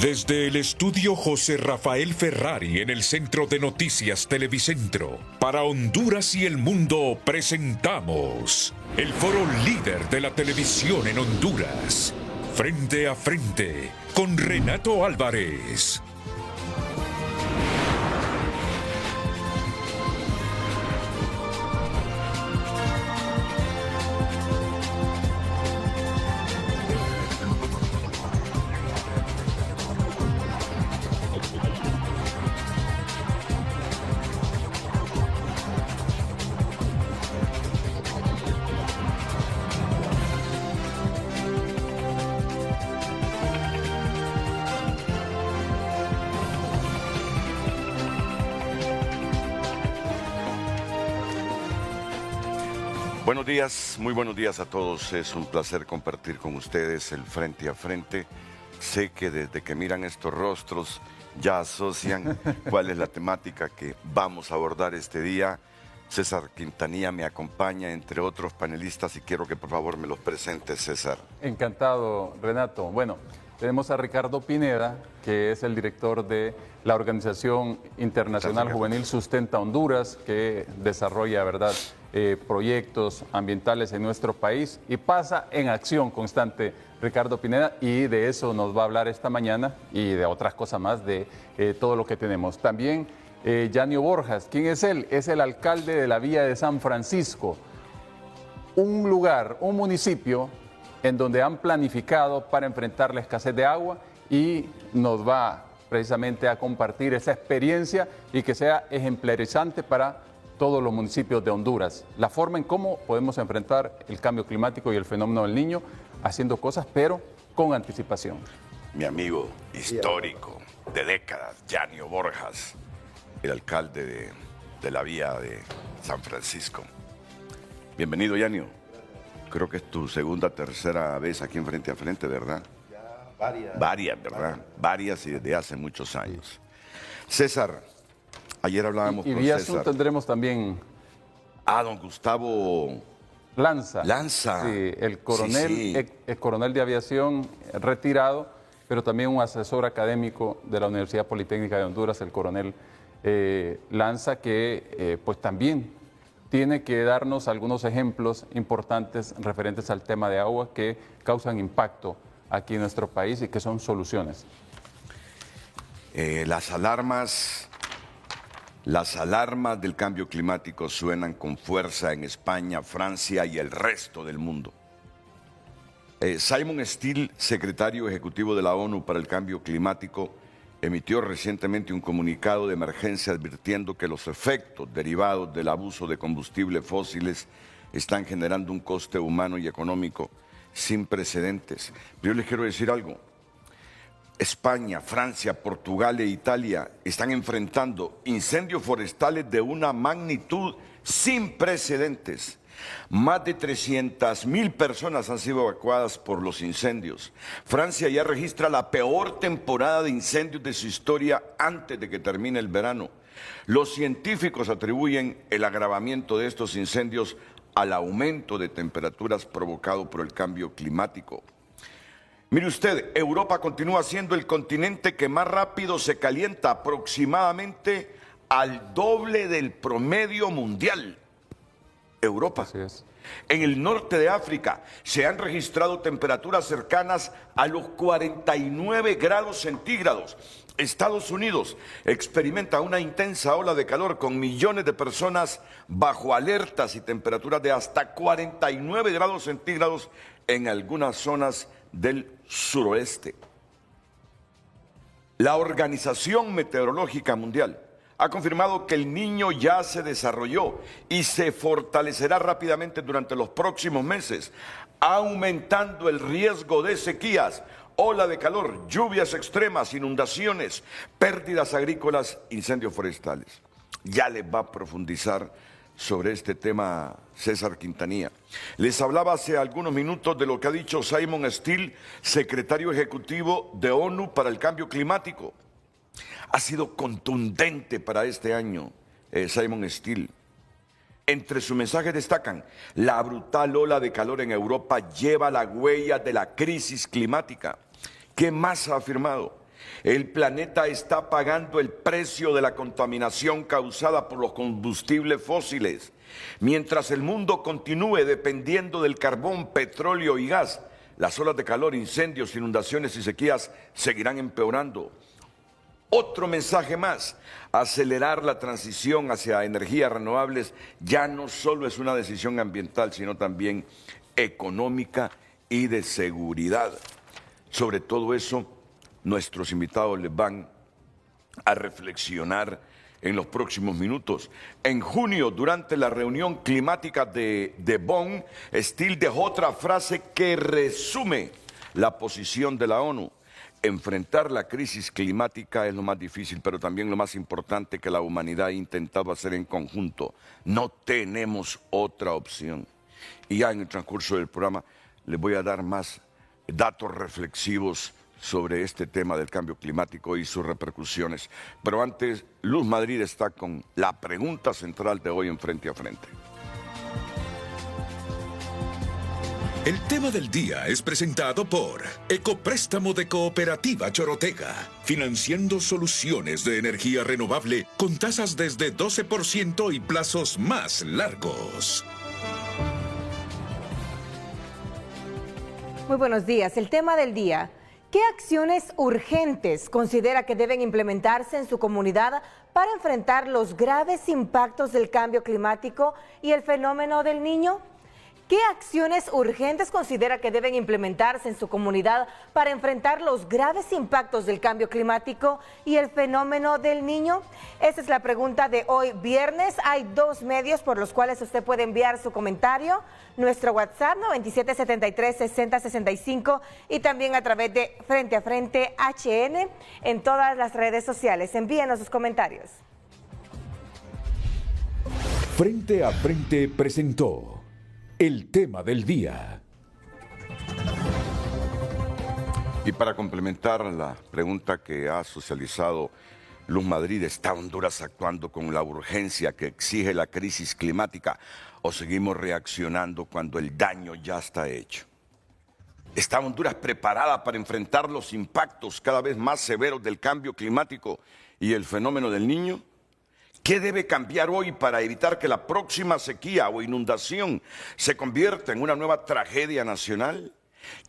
Desde el estudio José Rafael Ferrari en el Centro de Noticias Televicentro, para Honduras y el mundo presentamos el foro líder de la televisión en Honduras. Frente a frente con Renato Álvarez. Buenos días, muy buenos días a todos. Es un placer compartir con ustedes el Frente a Frente. Sé que desde que miran estos rostros ya asocian cuál es la temática que vamos a abordar este día. César Quintanilla me acompaña, entre otros panelistas, y quiero que por favor me los presente, César. Encantado, Renato. Bueno, tenemos a Ricardo Pineda, que es el director de la Organización Internacional Juvenil Sustenta Honduras, que desarrolla, ¿verdad?, proyectos ambientales en nuestro país y pasa en acción constante Ricardo Pineda, y de eso nos va a hablar esta mañana y de otras cosas más, de todo lo que tenemos. También Yanio Borjas. ¿Quién es él? Es el alcalde de la Villa de San Francisco, un lugar, un municipio en donde han planificado para enfrentar la escasez de agua, y nos va precisamente a compartir esa experiencia y que sea ejemplarizante para todos los municipios de Honduras. La forma en cómo podemos enfrentar el cambio climático y el fenómeno del Niño, haciendo cosas, pero con anticipación. Mi amigo histórico de décadas, Yanio Borjas, el alcalde de la Villa de San Francisco. Bienvenido, Yanio. Creo que es tu segunda, tercera vez aquí en Frente a Frente, ¿verdad? Ya varias. Varias, ¿verdad? Varias y desde hace muchos años. César, ayer hablábamos y con vía César. Zoom tendremos también Don Gustavo Lanza. Lanza. Sí, el coronel, Sí. El coronel de aviación retirado, pero también un asesor académico de la Universidad Politécnica de Honduras, el coronel Lanza, que pues también tiene que darnos algunos ejemplos importantes referentes al tema de agua que causan impacto aquí en nuestro país y que son soluciones. Las alarmas del cambio climático suenan con fuerza en España, Francia y el resto del mundo. Simon Still, secretario ejecutivo de la ONU para el Cambio Climático, emitió recientemente un comunicado de emergencia advirtiendo que los efectos derivados del abuso de combustibles fósiles están generando un coste humano y económico sin precedentes. Pero yo les quiero decir algo. España, Francia, Portugal e Italia están enfrentando incendios forestales de una magnitud sin precedentes. Más de 300,000 personas han sido evacuadas por los incendios. Francia ya registra la peor temporada de incendios de su historia antes de que termine el verano. Los científicos atribuyen el agravamiento de estos incendios al aumento de temperaturas provocado por el cambio climático. Mire usted, Europa continúa siendo el continente que más rápido se calienta, aproximadamente al doble del promedio mundial. Europa. Así es. En el norte de África se han registrado temperaturas cercanas a los 49 grados centígrados. Estados Unidos experimenta una intensa ola de calor con millones de personas bajo alertas y temperaturas de hasta 49 grados centígrados en algunas zonas del suroeste. La Organización Meteorológica Mundial ha confirmado que el Niño ya se desarrolló y se fortalecerá rápidamente durante los próximos meses, aumentando el riesgo de sequías, ola de calor, lluvias extremas, inundaciones, pérdidas agrícolas, incendios forestales. Ya les va a profundizar sobre este tema César Quintanilla. Les hablaba hace algunos minutos de lo que ha dicho Simon Still, secretario ejecutivo de ONU para el Cambio Climático. Ha sido contundente para este año, Simon Still. Entre sus mensajes destacan: la brutal ola de calor en Europa lleva la huella de la crisis climática. ¿Qué más ha afirmado? El planeta está pagando el precio de la contaminación causada por los combustibles fósiles. Mientras el mundo continúe dependiendo del carbón, petróleo y gas, las olas de calor, incendios, inundaciones y sequías seguirán empeorando. Otro mensaje más: acelerar la transición hacia energías renovables ya no solo es una decisión ambiental, sino también económica y de seguridad. Sobre todo eso, nuestros invitados les van a reflexionar en los próximos minutos. En junio, durante la reunión climática de Bonn, Still dejó otra frase que resume la posición de la ONU. Enfrentar la crisis climática es lo más difícil, pero también lo más importante que la humanidad ha intentado hacer en conjunto. No tenemos otra opción. Y ya en el transcurso del programa les voy a dar más datos reflexivos sobre este tema del cambio climático y sus repercusiones. Pero antes, Luz Madrid está con la pregunta central de hoy en Frente a Frente. El tema del día es presentado por Ecopréstamo de Cooperativa Chorotega, financiando soluciones de energía renovable con tasas desde 12% y plazos más largos. Muy buenos días. El tema del día: ¿qué acciones urgentes considera que deben implementarse en su comunidad para enfrentar los graves impactos del cambio climático y el fenómeno del Niño? ¿Qué acciones urgentes considera que deben implementarse en su comunidad para enfrentar los graves impactos del cambio climático y el fenómeno del Niño? Esa es la pregunta de hoy viernes. Hay dos medios por los cuales usted puede enviar su comentario: nuestro WhatsApp 9773-6065 y también a través de Frente a Frente HN en todas las redes sociales. Envíenos sus comentarios. Frente a Frente presentó el tema del día. Y para complementar la pregunta que ha socializado Luz Madrid, ¿está Honduras actuando con la urgencia que exige la crisis climática o seguimos reaccionando cuando el daño ya está hecho? ¿Está Honduras preparada para enfrentar los impactos cada vez más severos del cambio climático y el fenómeno del Niño? ¿Qué debe cambiar hoy para evitar que la próxima sequía o inundación se convierta en una nueva tragedia nacional?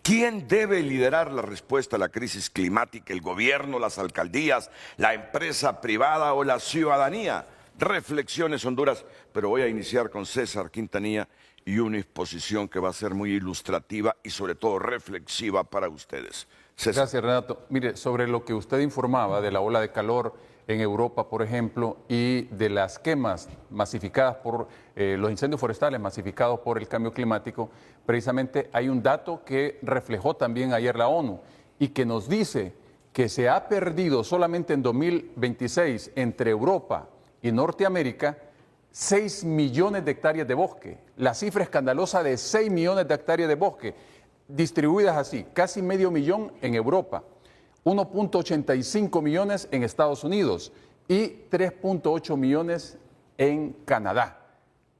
¿Quién debe liderar la respuesta a la crisis climática? ¿El gobierno, las alcaldías, la empresa privada o la ciudadanía? Reflexiones Honduras, pero voy a iniciar con César Quintanilla y una exposición que va a ser muy ilustrativa y sobre todo reflexiva para ustedes. César. Gracias, Renato. Mire, sobre lo que usted informaba de la ola de calor en Europa, por ejemplo, y de las quemas masificadas por los incendios forestales masificados por el cambio climático, precisamente hay un dato que reflejó también ayer la ONU y que nos dice que se ha perdido solamente en 2026 entre Europa y Norteamérica 6 millones de hectáreas de bosque. La cifra escandalosa de 6 millones de hectáreas de bosque, distribuidas así: casi medio millón en Europa, 1.85 millones en Estados Unidos y 3.8 millones en Canadá.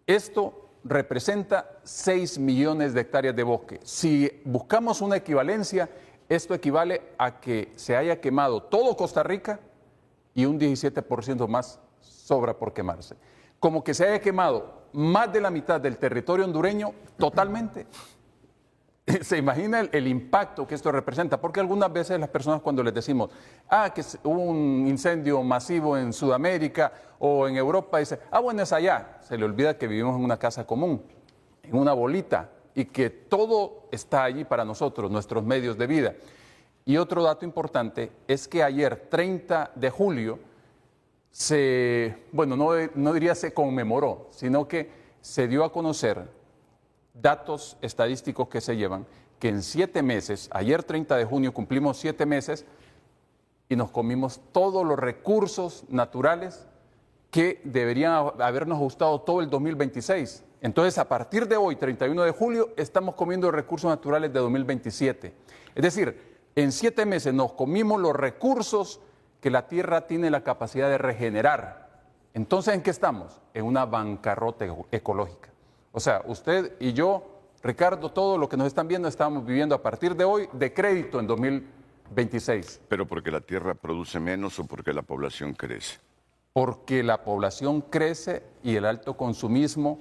Esto representa 6 millones de hectáreas de bosque. Si buscamos una equivalencia, esto equivale a que se haya quemado todo Costa Rica y un 17% más sobra por quemarse. Como que se haya quemado más de la mitad del territorio hondureño totalmente. ¿Se imagina el impacto que esto representa? Porque algunas veces las personas, cuando les decimos que hubo un incendio masivo en Sudamérica o en Europa, dicen, bueno, es allá. Se le olvida que vivimos en una casa común, en una bolita, y que todo está allí para nosotros, nuestros medios de vida. Y otro dato importante es que ayer, 30 de julio, no diría se conmemoró, sino que se dio a conocer datos estadísticos que se llevan, que en 7 meses, ayer 30 de junio cumplimos 7 meses y nos comimos todos los recursos naturales que deberían habernos gustado todo el 2026. Entonces, a partir de hoy, 31 de julio, estamos comiendo recursos naturales de 2027. Es decir, en 7 meses nos comimos los recursos que la tierra tiene la capacidad de regenerar. Entonces, ¿en qué estamos? En una bancarrota ecológica. O sea, usted y yo, Ricardo, todo lo que nos están viendo, estamos viviendo a partir de hoy de crédito en 2026. ¿Pero porque la tierra produce menos o porque la población crece? Porque la población crece y el alto consumismo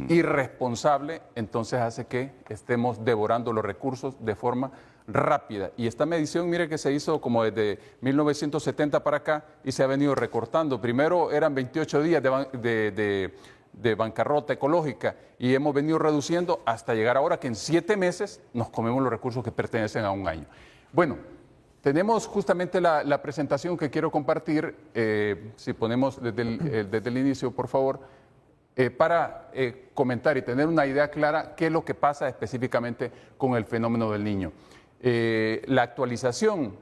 irresponsable, entonces hace que estemos devorando los recursos de forma rápida. Y esta medición, mire que se hizo como desde 1970 para acá y se ha venido recortando. Primero eran 28 días de bancarrota ecológica y hemos venido reduciendo hasta llegar ahora que en 7 meses nos comemos los recursos que pertenecen a un año. Bueno, tenemos justamente la presentación que quiero compartir, si ponemos desde el inicio, por favor, para comentar y tener una idea clara qué es lo que pasa específicamente con el fenómeno del niño. La actualización,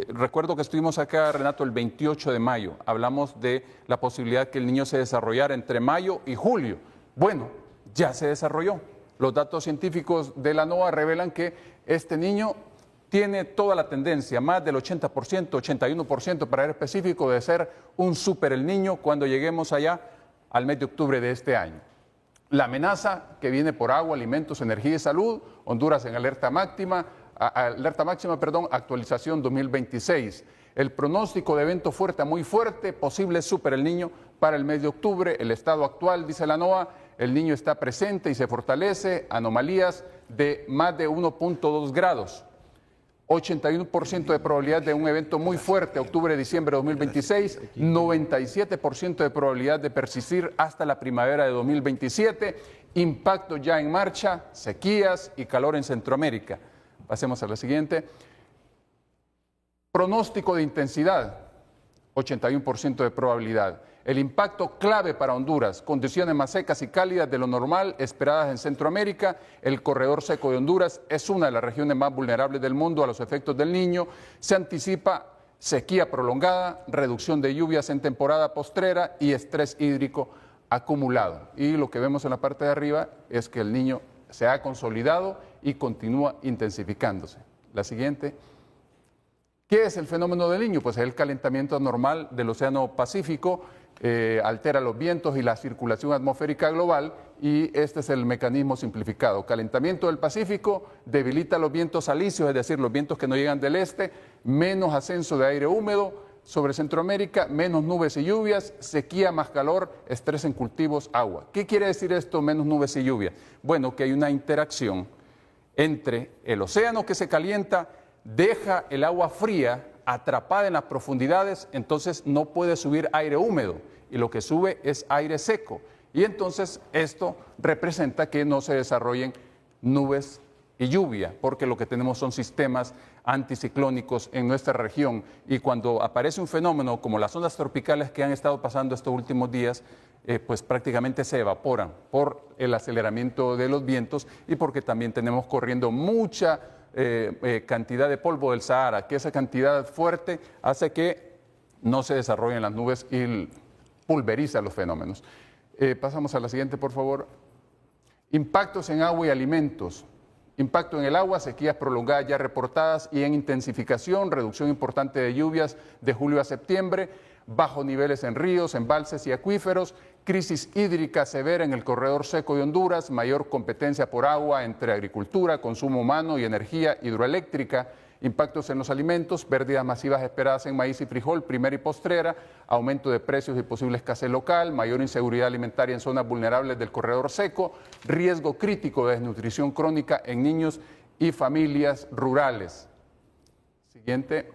recuerdo que estuvimos acá, Renato, el 28 de mayo, hablamos de la posibilidad que el niño se desarrollara entre mayo y julio. Bueno, ya se desarrolló. Los datos científicos de la NOAA revelan que este niño tiene toda la tendencia, más del 80%, 81% para ser específico, de ser un super el niño cuando lleguemos allá al mes de octubre de este año. La amenaza que viene por agua, alimentos, energía y salud, Honduras en alerta máxima, actualización 2026. El pronóstico de evento fuerte a muy fuerte, posible super el niño para el mes de octubre. El estado actual, dice la NOAA, el niño está presente y se fortalece, anomalías de más de 1.2 grados. 81% de probabilidad de un evento muy fuerte, octubre-diciembre de 2026, 97% de probabilidad de persistir hasta la primavera de 2027, impacto ya en marcha, sequías y calor en Centroamérica. Pasemos a la siguiente. Pronóstico de intensidad, 81% de probabilidad. El impacto clave para Honduras, condiciones más secas y cálidas de lo normal esperadas en Centroamérica. El corredor seco de Honduras es una de las regiones más vulnerables del mundo a los efectos del Niño. Se anticipa sequía prolongada, reducción de lluvias en temporada postrera y estrés hídrico acumulado. Y lo que vemos en la parte de arriba es que el Niño se ha consolidado y continúa intensificándose. La siguiente. ¿Qué es el fenómeno del Niño? Pues es el calentamiento anormal del Océano Pacífico, altera los vientos y la circulación atmosférica global, y este es el mecanismo simplificado. Calentamiento del Pacífico debilita los vientos alisios, es decir, los vientos que no llegan del este, menos ascenso de aire húmedo sobre Centroamérica, menos nubes y lluvias, sequía más calor, estrés en cultivos, agua. ¿Qué quiere decir esto, menos nubes y lluvia? Bueno, que hay una interacción entre el océano que se calienta, deja el agua fría atrapada en las profundidades, entonces no puede subir aire húmedo y lo que sube es aire seco. Y entonces esto representa que no se desarrollen nubes y lluvia, porque lo que tenemos son sistemas anticiclónicos en nuestra región. Y cuando aparece un fenómeno como las ondas tropicales que han estado pasando estos últimos días, pues prácticamente se evaporan por el aceleramiento de los vientos y porque también tenemos corriendo mucha cantidad de polvo del Sahara, que esa cantidad fuerte hace que no se desarrollen las nubes y pulveriza los fenómenos. Pasamos a la siguiente, por favor. Impactos en agua y alimentos. Impacto en el agua, sequías prolongadas ya reportadas y en intensificación, reducción importante de lluvias de julio a septiembre, bajos niveles en ríos, embalses y acuíferos, crisis hídrica severa en el corredor seco de Honduras, mayor competencia por agua entre agricultura, consumo humano y energía hidroeléctrica, impactos en los alimentos, pérdidas masivas esperadas en maíz y frijol, primera y postrera, aumento de precios y posible escasez local, mayor inseguridad alimentaria en zonas vulnerables del corredor seco, riesgo crítico de desnutrición crónica en niños y familias rurales. Siguiente.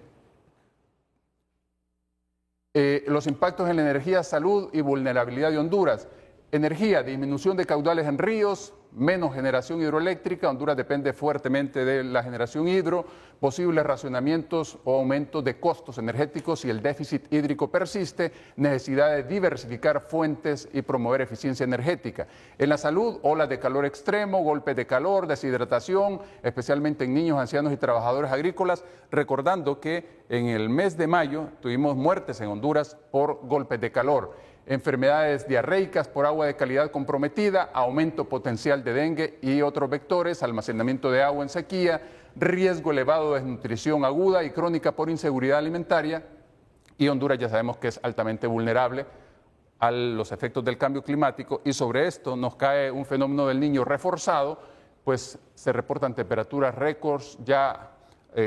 Los impactos en la energía, salud y vulnerabilidad de Honduras. Energía, disminución de caudales en ríos, menos generación hidroeléctrica. Honduras depende fuertemente de la generación hidro, posibles racionamientos o aumentos de costos energéticos si el déficit hídrico persiste, necesidad de diversificar fuentes y promover eficiencia energética. En la salud, olas de calor extremo, golpes de calor, deshidratación, especialmente en niños, ancianos y trabajadores agrícolas, recordando que en el mes de mayo tuvimos muertes en Honduras por golpes de calor. Enfermedades diarreicas por agua de calidad comprometida, aumento potencial de dengue y otros vectores, almacenamiento de agua en sequía, riesgo elevado de desnutrición aguda y crónica por inseguridad alimentaria, y Honduras ya sabemos que es altamente vulnerable a los efectos del cambio climático, y sobre esto nos cae un fenómeno del Niño reforzado, pues se reportan temperaturas récords ya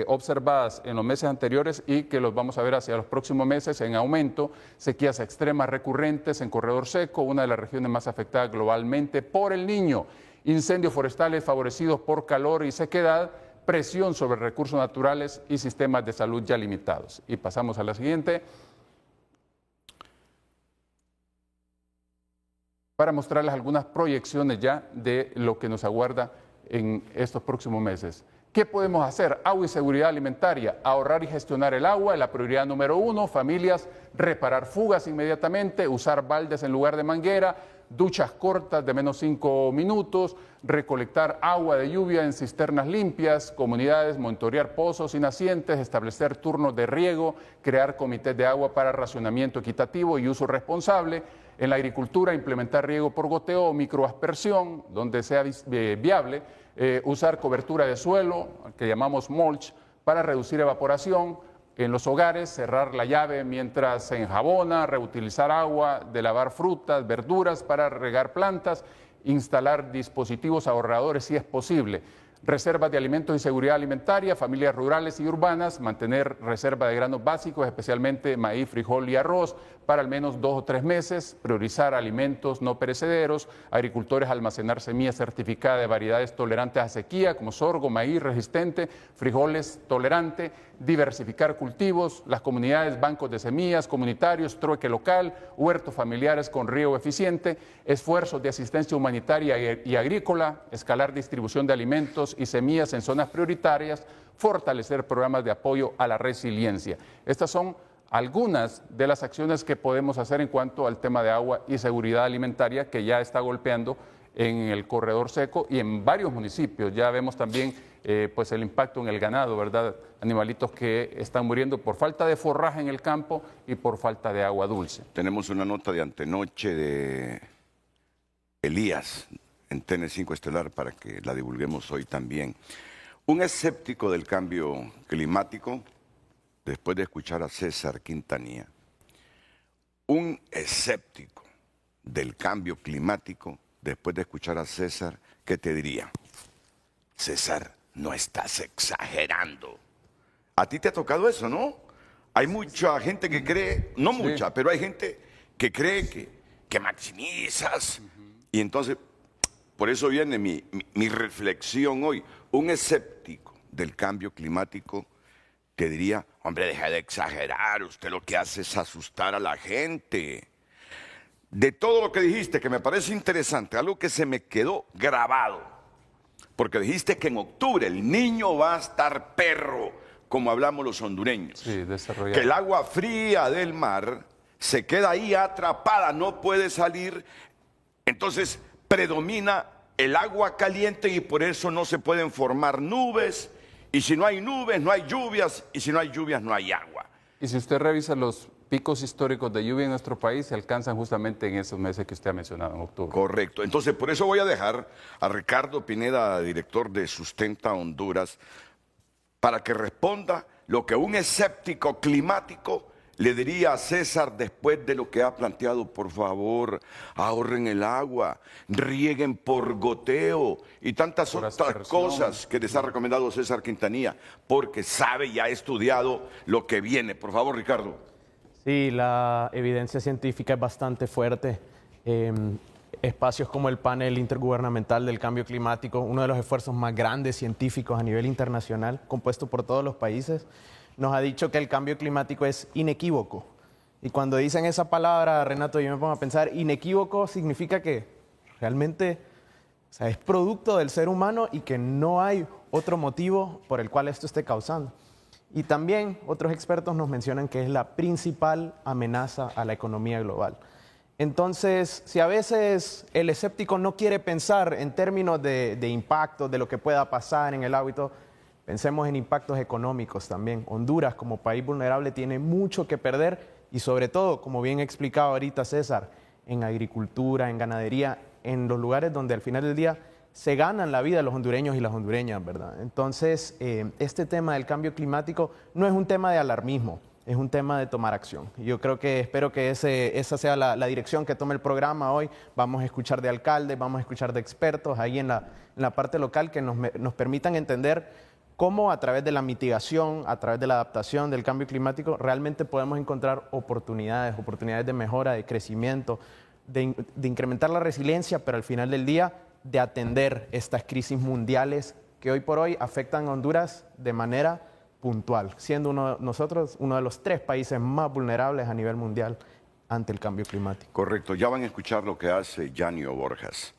observadas en los meses anteriores y que los vamos a ver hacia los próximos meses en aumento. Sequías extremas recurrentes en corredor seco, una de las regiones más afectadas globalmente por el Niño. Incendios forestales favorecidos por calor y sequedad, presión sobre recursos naturales y sistemas de salud ya limitados. Y pasamos a la siguiente, para mostrarles algunas proyecciones ya de lo que nos aguarda en estos próximos meses. ¿Qué podemos hacer? Agua y seguridad alimentaria, ahorrar y gestionar el agua es la prioridad número 1, familias, reparar fugas inmediatamente, usar baldes en lugar de manguera, duchas cortas de menos 5 minutos, recolectar agua de lluvia en cisternas limpias, comunidades, monitorear pozos y nacientes, establecer turnos de riego, crear comités de agua para racionamiento equitativo y uso responsable. En la agricultura, implementar riego por goteo o microaspersión, donde sea viable, usar cobertura de suelo, que llamamos mulch, para reducir evaporación. En los hogares, cerrar la llave mientras se enjabona, reutilizar agua, de lavar frutas, verduras para regar plantas, instalar dispositivos ahorradores si es posible. Reservas de alimentos y seguridad alimentaria, familias rurales y urbanas, mantener reserva de granos básicos, especialmente maíz, frijol y arroz, para al menos 2 o 3 meses, priorizar alimentos no perecederos, agricultores almacenar semillas certificadas de variedades tolerantes a sequía, como sorgo, maíz resistente, frijoles tolerante, diversificar cultivos, las comunidades, bancos de semillas, comunitarios, trueque local, huertos familiares con riego eficiente, esfuerzos de asistencia humanitaria y agrícola, escalar distribución de alimentos y semillas en zonas prioritarias, fortalecer programas de apoyo a la resiliencia. Estas son algunas de las acciones que podemos hacer en cuanto al tema de agua y seguridad alimentaria que ya está golpeando en el corredor seco y en varios municipios. Ya vemos también pues el impacto en el ganado, ¿verdad? Animalitos que están muriendo por falta de forraje en el campo y por falta de agua dulce. Tenemos una nota de antenoche de Elías en TN5 Estelar para que la divulguemos hoy también. Un escéptico del cambio climático, después de escuchar a César Quintanilla, un escéptico del cambio climático, después de escuchar a César, ¿qué te diría? César, no estás exagerando. A ti te ha tocado eso, ¿no? Hay mucha gente que cree, no mucha, pero hay gente que cree que maximizas. Y entonces, por eso viene mi reflexión hoy. Un escéptico del cambio climático te diría, hombre, deja de exagerar, usted lo que hace es asustar a la gente. De todo lo que dijiste, que me parece interesante, algo que se me quedó grabado, porque dijiste que en octubre el niño va a estar perro, como hablamos los hondureños. Sí, desarrollado. Que el agua fría del mar se queda ahí atrapada, no puede salir, entonces predomina el agua caliente y por eso no se pueden formar nubes. Y si no hay nubes, no hay lluvias, y si no hay lluvias, no hay agua. Y si usted revisa los picos históricos de lluvia en nuestro país, se alcanzan justamente en esos meses que usted ha mencionado, en octubre. Correcto. Entonces, por eso voy a dejar a Ricardo Pineda, director de Sustenta Honduras, para que responda lo que un escéptico climático le diría a César después de lo que ha planteado. Por favor, ahorren el agua, rieguen por goteo y tantas otras cosas que les ha recomendado César Quintanilla, porque sabe y ha estudiado lo que viene. Por favor, Ricardo. Sí, la evidencia científica es bastante fuerte. Espacios como el Panel Intergubernamental del Cambio Climático, uno de los esfuerzos más grandes científicos a nivel internacional, compuesto por todos los países, nos ha dicho que el cambio climático es inequívoco. Y cuando dicen esa palabra, Renato, yo me pongo a pensar, inequívoco significa que realmente, o sea, es producto del ser humano y que no hay otro motivo por el cual esto esté causando. Y también otros expertos nos mencionan que es la principal amenaza a la economía global. Entonces, si a veces el escéptico no quiere pensar en términos de impactos, de lo que pueda pasar en el agua y todo, pensemos en impactos económicos también. Honduras, como país vulnerable, tiene mucho que perder y sobre todo, como bien explicaba ahorita César, en agricultura, en ganadería, en los lugares donde al final del día se ganan la vida los hondureños y las hondureñas, ¿verdad? Entonces, este tema del cambio climático no es un tema de alarmismo, es un tema de tomar acción. Yo creo que, espero que esa sea la dirección que tome el programa hoy. Vamos a escuchar de alcaldes, vamos a escuchar de expertos ahí en la parte local que nos permitan entender cómo a través de la mitigación, a través de la adaptación del cambio climático, realmente podemos encontrar oportunidades de mejora, de crecimiento, de incrementar la resiliencia, pero al final del día de atender estas crisis mundiales que hoy por hoy afectan a Honduras de manera puntual, siendo nosotros uno de los 3 países más vulnerables a nivel mundial ante el cambio climático. Correcto, ya van a escuchar lo que hace Yanio Borjas,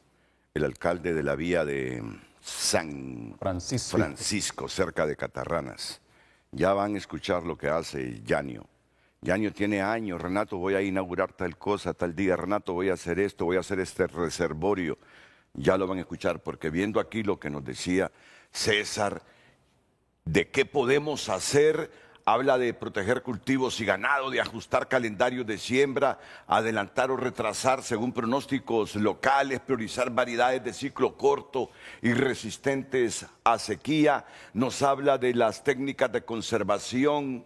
el alcalde de la vía de San Francisco, cerca de Catarranas. Ya van a escuchar lo que hace Yanio. Yanio tiene años: Renato, voy a inaugurar tal cosa, tal día, Renato, voy a hacer esto, voy a hacer este reservorio. Ya lo van a escuchar, porque viendo aquí lo que nos decía César, de qué podemos hacer, habla de proteger cultivos y ganado, de ajustar calendarios de siembra, adelantar o retrasar según pronósticos locales, priorizar variedades de ciclo corto y resistentes a sequía. Nos habla de las técnicas de conservación,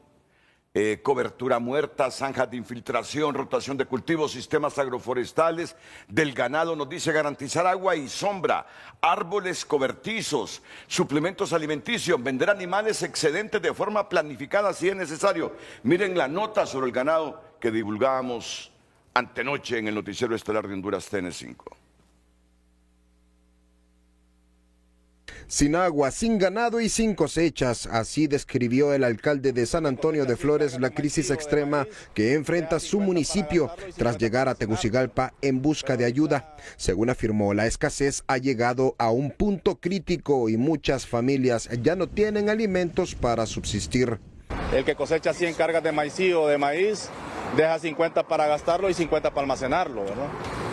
cobertura muerta, zanjas de infiltración, rotación de cultivos, sistemas agroforestales. Del ganado nos dice garantizar agua y sombra, árboles cobertizos, suplementos alimenticios, vender animales excedentes de forma planificada si es necesario. Miren la nota sobre el ganado que divulgábamos antenoche en el noticiero estelar de Honduras TN5. Sin agua, sin ganado y sin cosechas, así describió el alcalde de San Antonio de Flores la crisis extrema que enfrenta su municipio tras llegar a Tegucigalpa en busca de ayuda. Según afirmó, la escasez ha llegado a un punto crítico y muchas familias ya no tienen alimentos para subsistir. El que cosecha 100 cargas de maíz o de maíz, deja 50 para gastarlo y 50 para almacenarlo, ¿verdad?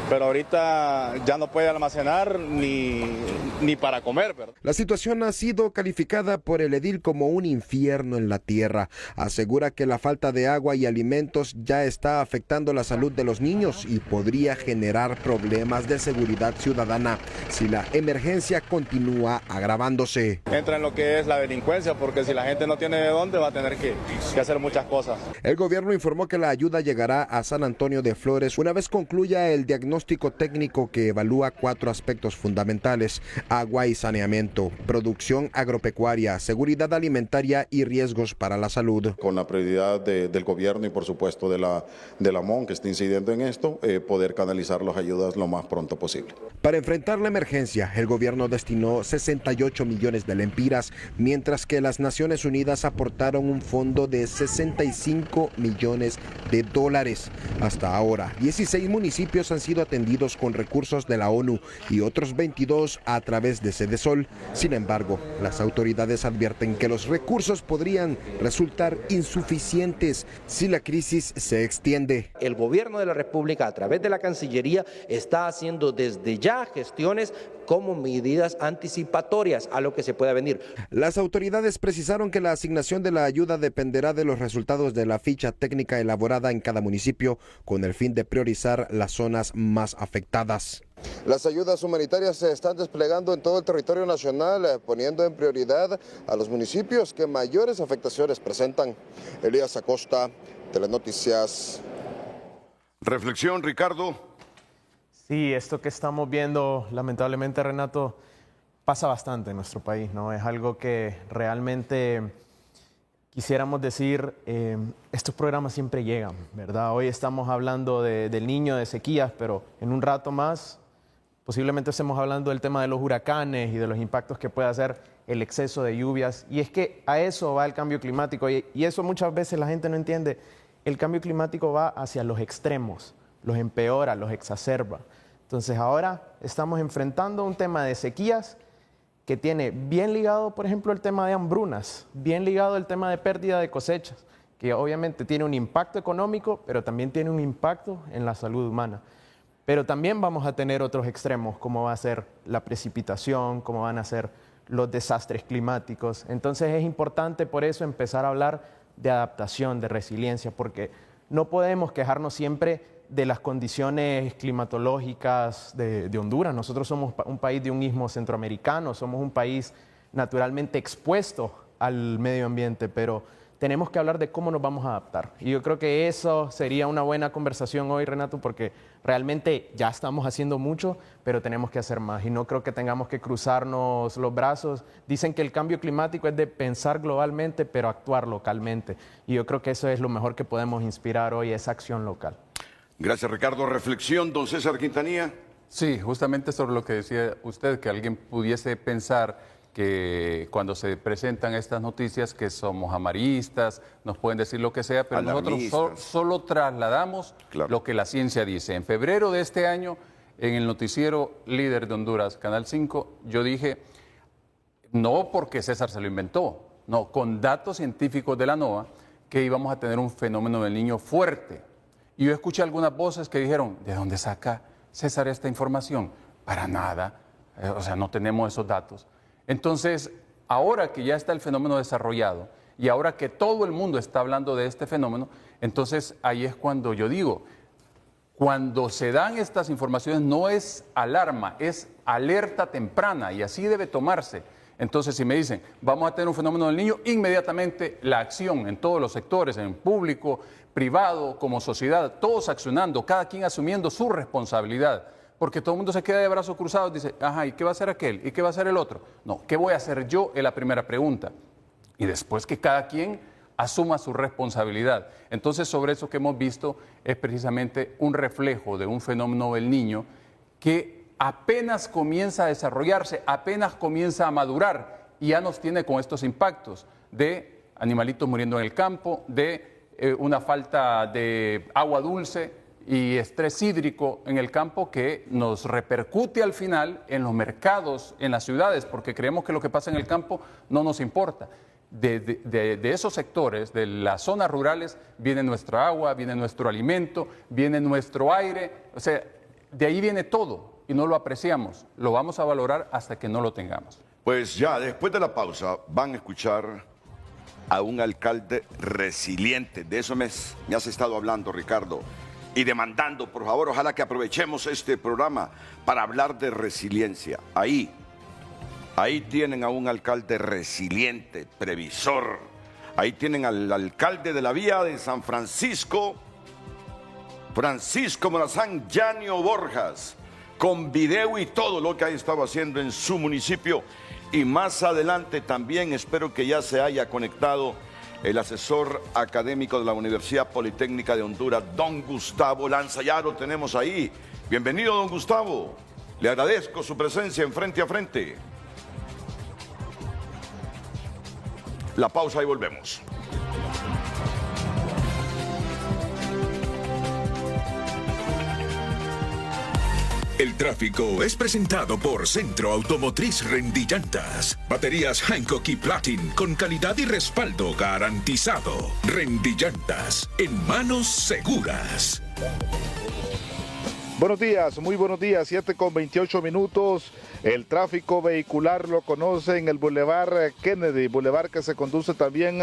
Pero ahorita ya no puede almacenar ni para comer, ¿verdad? La situación ha sido calificada por el edil como un infierno en la tierra. Asegura que la falta de agua y alimentos ya está afectando la salud de los niños y podría generar problemas de seguridad ciudadana si la emergencia continúa agravándose. Entra en lo que es la delincuencia, porque si la gente no tiene de dónde, va a tener que hacer muchas cosas. El gobierno informó que la ayuda llegará a San Antonio de Flores una vez concluya el diagnóstico técnico que evalúa 4 aspectos fundamentales: agua y saneamiento, producción agropecuaria, seguridad alimentaria y riesgos para la salud. Con la prioridad del gobierno y por supuesto de la MON que está incidiendo en esto, poder canalizar las ayudas lo más pronto posible. Para enfrentar la emergencia, el gobierno destinó 68 millones de lempiras, mientras que las Naciones Unidas aportaron un fondo de 65 millones de dólares. Hasta ahora, 16 municipios han sido atendidos con recursos de la ONU y otros 22 a través de Sedesol. Sin embargo, las autoridades advierten que los recursos podrían resultar insuficientes si la crisis se extiende. El gobierno de la República, a través de la Cancillería, está haciendo desde ya gestiones como medidas anticipatorias a lo que se pueda venir. Las autoridades precisaron que la asignación de la ayuda dependerá de los resultados de la ficha técnica elaborada en cada municipio, con el fin de priorizar las zonas más afectadas. Las ayudas humanitarias se están desplegando en todo el territorio nacional, poniendo en prioridad a los municipios que mayores afectaciones presentan. Elías Acosta, Telenoticias. Reflexión, Ricardo. Sí, esto que estamos viendo, lamentablemente, Renato, pasa bastante en nuestro país, ¿no? Es algo que realmente quisiéramos decir, estos programas siempre llegan, ¿verdad? Hoy estamos hablando del niño, de sequías, pero en un rato más posiblemente estemos hablando del tema de los huracanes y de los impactos que puede hacer el exceso de lluvias. Y es que a eso va el cambio climático y eso muchas veces la gente no entiende. El cambio climático va hacia los extremos, los empeora, los exacerba. Entonces ahora estamos enfrentando un tema de sequías que tiene bien ligado, por ejemplo, el tema de hambrunas, bien ligado el tema de pérdida de cosechas, que obviamente tiene un impacto económico, pero también tiene un impacto en la salud humana. Pero también vamos a tener otros extremos, como va a ser la precipitación, como van a ser los desastres climáticos. Entonces es importante por eso empezar a hablar de adaptación, de resiliencia, porque no podemos quejarnos siempre de las condiciones climatológicas de Honduras. Nosotros somos un país de un istmo centroamericano, somos un país naturalmente expuesto al medio ambiente, pero tenemos que hablar de cómo nos vamos a adaptar. Y yo creo que eso sería una buena conversación hoy, Renato, porque realmente ya estamos haciendo mucho, pero tenemos que hacer más. Y no creo que tengamos que cruzarnos los brazos. Dicen que el cambio climático es de pensar globalmente, pero actuar localmente. Y yo creo que eso es lo mejor que podemos inspirar hoy, esa acción local. Gracias, Ricardo. Reflexión, don César Quintanilla. Sí, justamente sobre lo que decía usted, que alguien pudiese pensar que cuando se presentan estas noticias que somos amarillistas, nos pueden decir lo que sea, pero nosotros solo trasladamos lo que la ciencia dice. En febrero de este año, en el noticiero líder de Honduras, Canal 5, yo dije, no porque César se lo inventó, no, con datos científicos de la NOAA, que íbamos a tener un fenómeno del Niño fuerte. Y yo escuché algunas voces que dijeron, ¿de dónde saca César esta información? Para nada, o sea, no tenemos esos datos. Entonces, ahora que ya está el fenómeno desarrollado y ahora que todo el mundo está hablando de este fenómeno, entonces ahí es cuando yo digo, cuando se dan estas informaciones no es alarma, es alerta temprana y así debe tomarse. Entonces, si me dicen, vamos a tener un fenómeno del Niño, inmediatamente la acción en todos los sectores, en público, privado, como sociedad, todos accionando, cada quien asumiendo su responsabilidad. Porque todo el mundo se queda de brazos cruzados y dice, ajá, ¿y qué va a hacer aquel? ¿Y qué va a hacer el otro? No, ¿qué voy a hacer yo? Es la primera pregunta. Y después que cada quien asuma su responsabilidad. Entonces, sobre eso que hemos visto es precisamente un reflejo de un fenómeno del Niño que apenas comienza a desarrollarse, apenas comienza a madurar y ya nos tiene con estos impactos de animalitos muriendo en el campo, de una falta de agua dulce y estrés hídrico en el campo que nos repercute al final en los mercados, en las ciudades, porque creemos que lo que pasa en el campo no nos importa. De esos sectores, de las zonas rurales, viene nuestra agua, viene nuestro alimento, viene nuestro aire, o sea, de ahí viene todo y no lo apreciamos, lo vamos a valorar hasta que no lo tengamos. Pues ya, después de la pausa, van a escuchar a un alcalde resiliente, de eso me has estado hablando, Ricardo, y demandando, por favor, ojalá que aprovechemos este programa para hablar de resiliencia. Ahí tienen a un alcalde resiliente, previsor. Ahí tienen al alcalde de la vía de San Francisco, Francisco Morazán Yanio Borjas, con video y todo lo que ha estado haciendo en su municipio. Y más adelante también espero que ya se haya conectado el asesor académico de la Universidad Politécnica de Honduras, don Gustavo Lanza. Ya lo tenemos ahí. Bienvenido, don Gustavo. Le agradezco su presencia en Frente a Frente. La pausa y volvemos. El tráfico es presentado por Centro Automotriz Rendillantas. Baterías Hankook y Platin con calidad y respaldo garantizado. Rendillantas, en manos seguras. Buenos días, muy buenos días, 7:28. El tráfico vehicular lo conoce en el Boulevard Kennedy, bulevar que se conduce también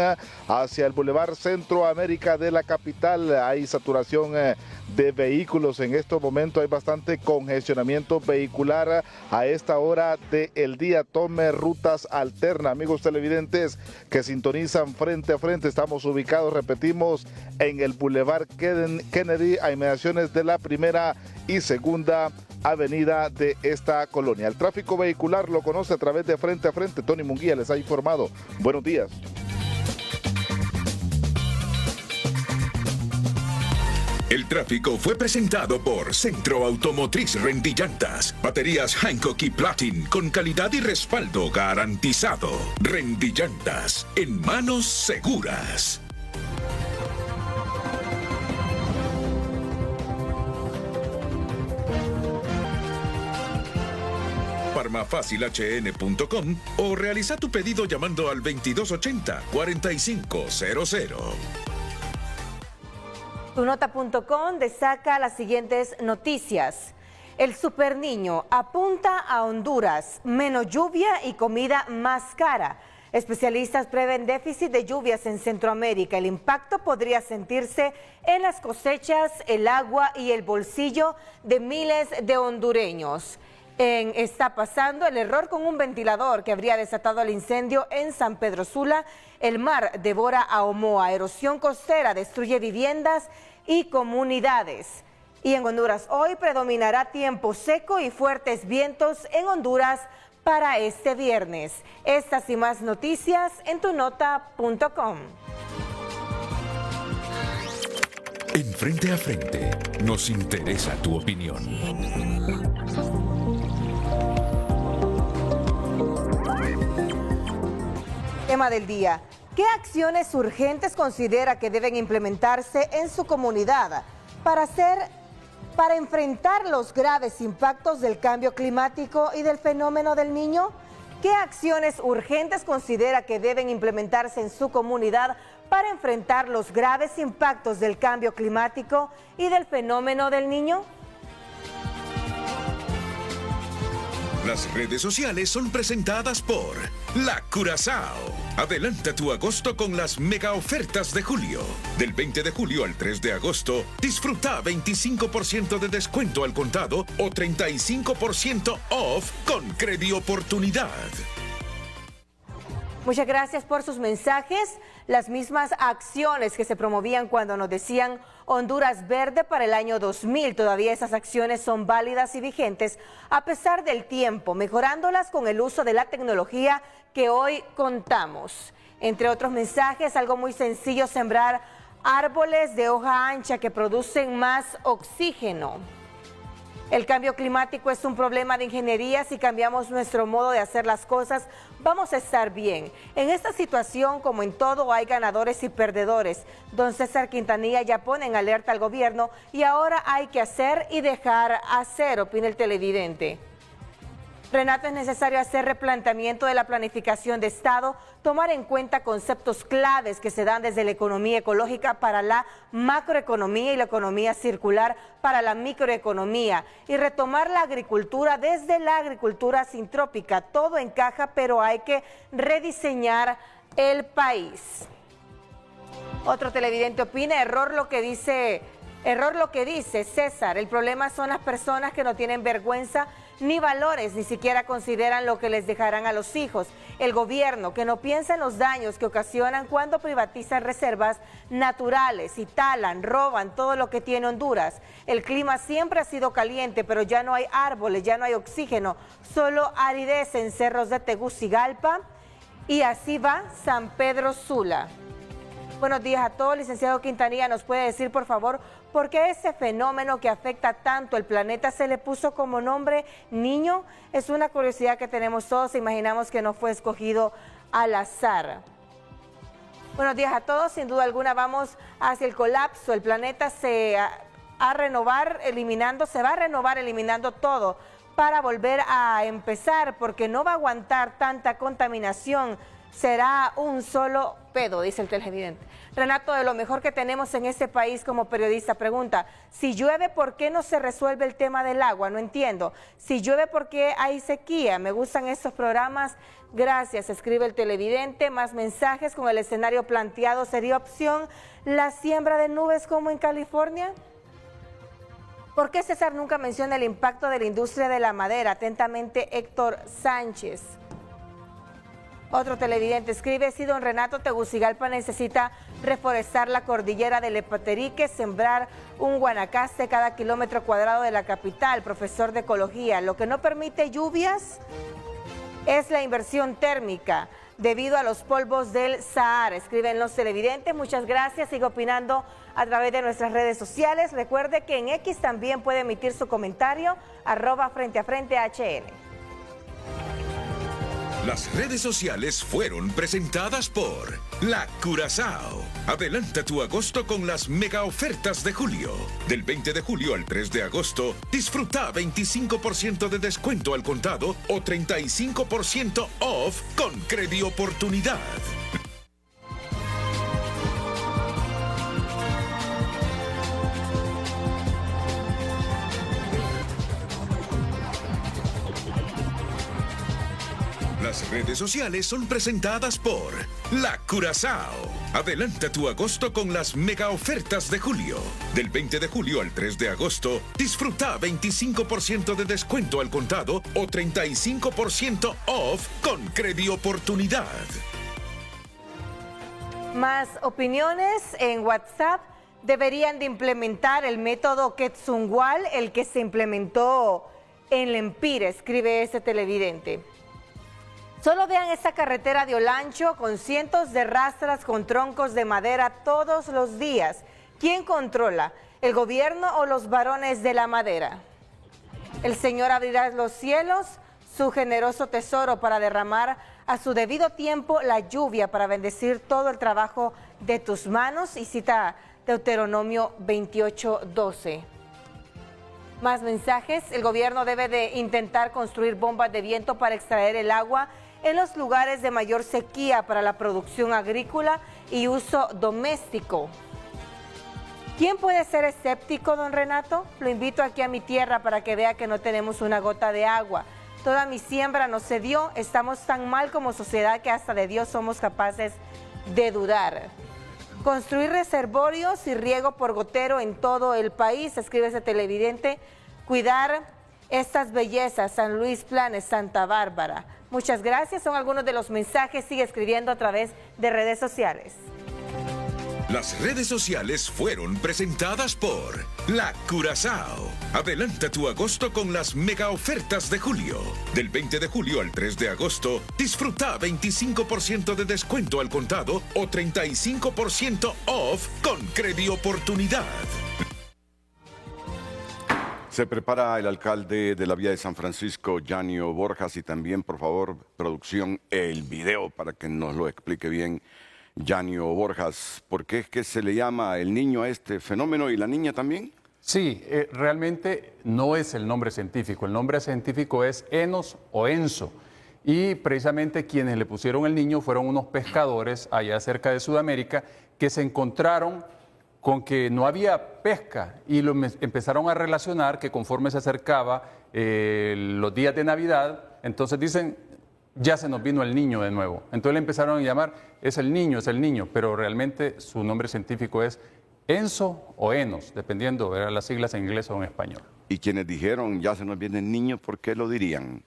hacia el Boulevard Centroamérica de la capital. Hay saturación de vehículos en estos momentos, hay bastante congestionamiento vehicular a esta hora del día. Tome rutas alternas, amigos televidentes que sintonizan Frente a Frente. Estamos ubicados, repetimos, en el Boulevard Kennedy, a inmediaciones de la primera y segunda avenida de esta colonia. El tráfico vehicular lo conoce a través de Frente a Frente. Tony Munguía les ha informado. Buenos días. El tráfico fue presentado por Centro Automotriz Rendillantas. Baterías Hankook y Platin con calidad y respaldo garantizado. Rendillantas, en manos seguras. farmafacilhn.com o realiza tu pedido llamando al 2280-4500. Tunota.com destaca las siguientes noticias. El superniño apunta a Honduras, menos lluvia y comida más cara. Especialistas prevén déficit de lluvias en Centroamérica. El impacto podría sentirse en las cosechas, el agua y el bolsillo de miles de hondureños. está pasando el error con un ventilador que habría desatado el incendio en San Pedro Sula. El mar devora a Omoa, erosión costera destruye viviendas y comunidades. Y en Honduras hoy predominará tiempo seco y fuertes vientos en Honduras para este viernes. Estas y más noticias en tunota.com. En Frente a Frente nos interesa tu opinión. Tema del día. ¿Qué acciones urgentes considera que deben implementarse en su comunidad para enfrentar los graves impactos del cambio climático y del fenómeno del Niño? ¿Qué acciones urgentes considera que deben implementarse en su comunidad para enfrentar los graves impactos del cambio climático y del fenómeno del Niño? Las redes sociales son presentadas por La Curazao. Adelanta tu agosto con las mega ofertas de julio. Del 20 de julio al 3 de agosto, disfruta 25% de descuento al contado o 35% off con Credioportunidad. Muchas gracias por sus mensajes. Las mismas acciones que se promovían cuando nos decían Honduras Verde para el año 2000, todavía esas acciones son válidas y vigentes a pesar del tiempo, mejorándolas con el uso de la tecnología que hoy contamos. Entre otros mensajes, algo muy sencillo, sembrar árboles de hoja ancha que producen más oxígeno. El cambio climático es un problema de ingeniería. Si cambiamos nuestro modo de hacer las cosas, vamos a estar bien. En esta situación, como en todo, hay ganadores y perdedores. Don César Quintanilla ya pone en alerta al gobierno y ahora hay que hacer y dejar hacer, opina el televidente. Renato, es necesario hacer replanteamiento de la planificación de Estado, tomar en cuenta conceptos claves que se dan desde la economía ecológica para la macroeconomía y la economía circular para la microeconomía y retomar la agricultura desde la agricultura sintrópica. Todo encaja, pero hay que rediseñar el país. Otro televidente opina, error lo que dice César. El problema son las personas que no tienen vergüenza ni valores, ni siquiera consideran lo que les dejarán a los hijos. El gobierno que no piensa en los daños que ocasionan cuando privatizan reservas naturales y talan, roban todo lo que tiene Honduras. El clima siempre ha sido caliente, pero ya no hay árboles, ya no hay oxígeno, solo aridez en cerros de Tegucigalpa y así va San Pedro Sula. Buenos días a todos. Licenciado Quintanilla, ¿nos puede decir, por favor, por qué ese fenómeno que afecta tanto el planeta se le puso como nombre Niño? Es una curiosidad que tenemos todos, imaginamos que no fue escogido al azar. Buenos días a todos. Sin duda alguna vamos hacia el colapso. El planeta se va a renovar eliminando todo para volver a empezar, porque no va a aguantar tanta contaminación. Será un solo pedo, dice el televidente. Renato, de lo mejor que tenemos en este país como periodista, pregunta, si llueve, ¿por qué no se resuelve el tema del agua? No entiendo. Si llueve, ¿por qué hay sequía? Me gustan estos programas. Gracias, escribe el televidente. Más mensajes. Con el escenario planteado, ¿sería opción la siembra de nubes como en California? ¿Por qué César nunca menciona el impacto de la industria de la madera? Atentamente, Héctor Sánchez. Otro televidente escribe, si don Renato, Tegucigalpa necesita reforestar la cordillera del Epaterique, sembrar un guanacaste cada kilómetro cuadrado de la capital, profesor de ecología. Lo que no permite lluvias es la inversión térmica debido a los polvos del Sahara, escriben los televidentes. Muchas gracias, sigo opinando a través de nuestras redes sociales. Recuerde que en X también puede emitir su comentario, @FrenteAFrente HN. Las redes sociales fueron presentadas por La Curazao. Adelanta tu agosto con las mega ofertas de julio. Del 20 de julio al 3 de agosto, disfruta 25% de descuento al contado o 35% off con Credioportunidad. Las redes sociales son presentadas por La Curazao. Adelanta tu agosto con las mega ofertas de julio. Del 20 de julio al 3 de agosto, disfruta 25% de descuento al contado o 35% off con Credioportunidad. Más opiniones en WhatsApp. Deberían de implementar el método Quetzungual, el que se implementó en Lempira, escribe ese televidente. Solo vean esta carretera de Olancho con cientos de rastras con troncos de madera todos los días. ¿Quién controla? ¿El gobierno o los varones de la madera? El Señor abrirá los cielos, su generoso tesoro, para derramar a su debido tiempo la lluvia, para bendecir todo el trabajo de tus manos. Y cita Deuteronomio 28:12. Más mensajes. El gobierno debe de intentar construir bombas de viento para extraer el agua en los lugares de mayor sequía para la producción agrícola y uso doméstico. ¿Quién puede ser escéptico, don Renato? Lo invito aquí a mi tierra para que vea que no tenemos una gota de agua. Toda mi siembra no se dio. Estamos tan mal como sociedad que hasta de Dios somos capaces de dudar. Construir reservorios y riego por gotero en todo el país, escribe ese televidente. Cuidar estas bellezas, San Luis Planes, Santa Bárbara. Muchas gracias, son algunos de los mensajes. Sigue escribiendo a través de redes sociales. Las redes sociales fueron presentadas por La Curazao. Adelanta tu agosto con las mega ofertas de julio. Del 20 de julio al 3 de agosto, disfruta 25% de descuento al contado o 35% off con Credioportunidad. Se prepara el alcalde de la Vía de San Francisco, Yanio Borjas, y también, por favor, producción, el video para que nos lo explique bien Yanio Borjas. ¿Por qué es que se le llama el niño a este fenómeno y la niña también? Sí, realmente no es el nombre científico. El nombre científico es Enos o Enso. Y precisamente quienes le pusieron el niño fueron unos pescadores allá cerca de Sudamérica que se encontraron con que no había pesca y empezaron a relacionar que conforme se acercaba los días de Navidad, entonces dicen, ya se nos vino el niño de nuevo. Entonces le empezaron a llamar, es el niño, pero realmente su nombre científico es Enso o Enos, dependiendo de las siglas en inglés o en español. Y quienes dijeron, ya se nos viene el niño, ¿por qué lo dirían?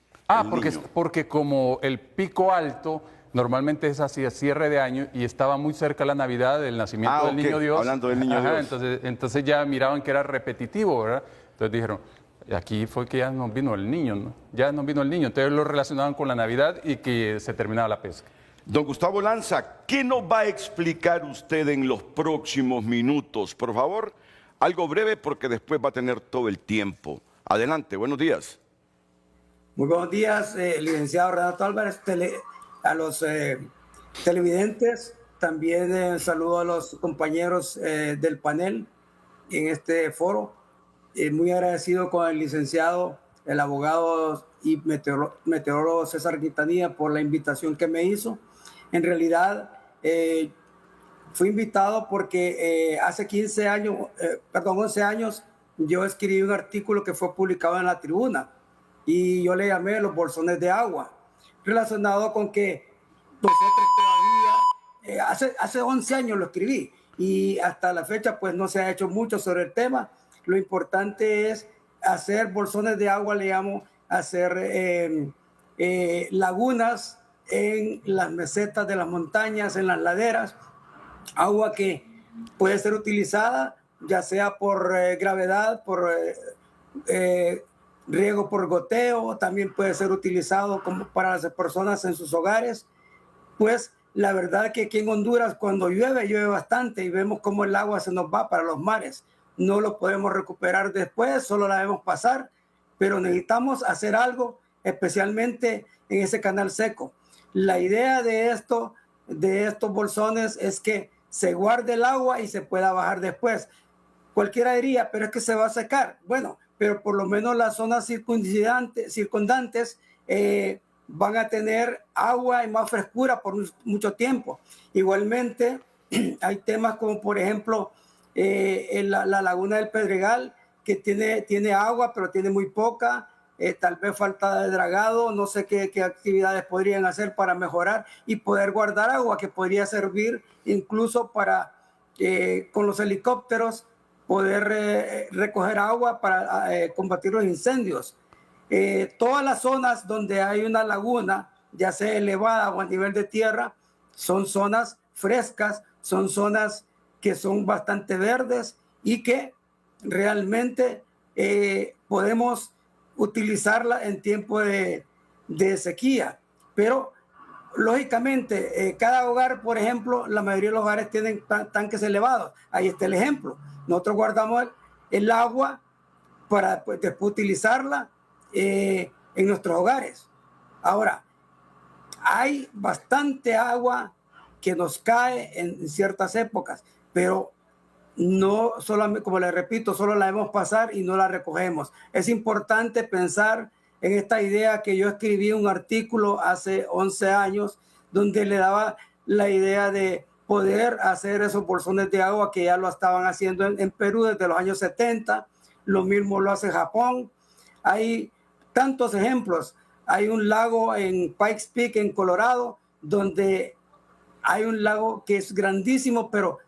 Porque como el pico alto normalmente es hacia cierre de año y estaba muy cerca la Navidad del nacimiento del Niño Dios. Hablando del Niño Dios. Entonces ya miraban que era repetitivo, ¿verdad? Entonces dijeron, aquí fue que ya nos vino el niño, ¿no? Ya nos vino el niño. Entonces lo relacionaban con la Navidad y que se terminaba la pesca. Don Gustavo Lanza, ¿qué nos va a explicar usted en los próximos minutos? Por favor, algo breve porque después va a tener todo el tiempo. Adelante, buenos días. Muy buenos días, licenciado Renato Álvarez, a los televidentes, también saludo a los compañeros del panel en este foro. Muy agradecido con el licenciado, el abogado y meteorólogo César Quintanilla por la invitación que me hizo. En realidad, fui invitado porque hace 11 años, yo escribí un artículo que fue publicado en La Tribuna y yo le llamé Los Bolsones de Agua, relacionado con que nosotros todavía, hace 11 años lo escribí y hasta la fecha pues no se ha hecho mucho sobre el tema. Lo importante es hacer bolsones de agua, le llamo, hacer lagunas en las mesetas de las montañas, en las laderas, agua que puede ser utilizada ya sea por gravedad, por riego por goteo, también puede ser utilizado como para las personas en sus hogares. Pues la verdad que aquí en Honduras cuando llueve bastante y vemos cómo el agua se nos va para los mares. No lo podemos recuperar después, solo la debemos pasar, pero necesitamos hacer algo, especialmente en ese canal seco. La idea de estos bolsones es que se guarde el agua y se pueda bajar después. Cualquiera diría, pero es que se va a secar. Bueno, pero por lo menos las zonas circundantes van a tener agua y más frescura por mucho tiempo. Igualmente, hay temas como, por ejemplo, la laguna del Pedregal, que tiene agua, pero tiene muy poca. tal vez falta de dragado, no sé qué actividades podrían hacer para mejorar y poder guardar agua que podría servir incluso para, con los helicópteros, poder recoger agua para combatir los incendios. Todas las zonas donde hay una laguna, ya sea elevada o a nivel de tierra, son zonas frescas, son zonas que son bastante verdes y que realmente podemos utilizarla en tiempo de sequía. Pero lógicamente cada hogar, por ejemplo, la mayoría de los hogares tienen tanques elevados. Ahí está el ejemplo. Nosotros guardamos el agua para después utilizarla en nuestros hogares. Ahora, hay bastante agua que nos cae en ciertas épocas, pero no solamente, como les repito, solo la debemos pasar y no la recogemos. Es importante pensar en esta idea que yo escribí un artículo hace 11 años, donde le daba la idea de poder hacer esos bolsones de agua que ya lo estaban haciendo en Perú desde los años 70, lo mismo lo hace Japón. Hay tantos ejemplos. Hay un lago en Pikes Peak, en Colorado, donde hay un lago que es grandísimo, pero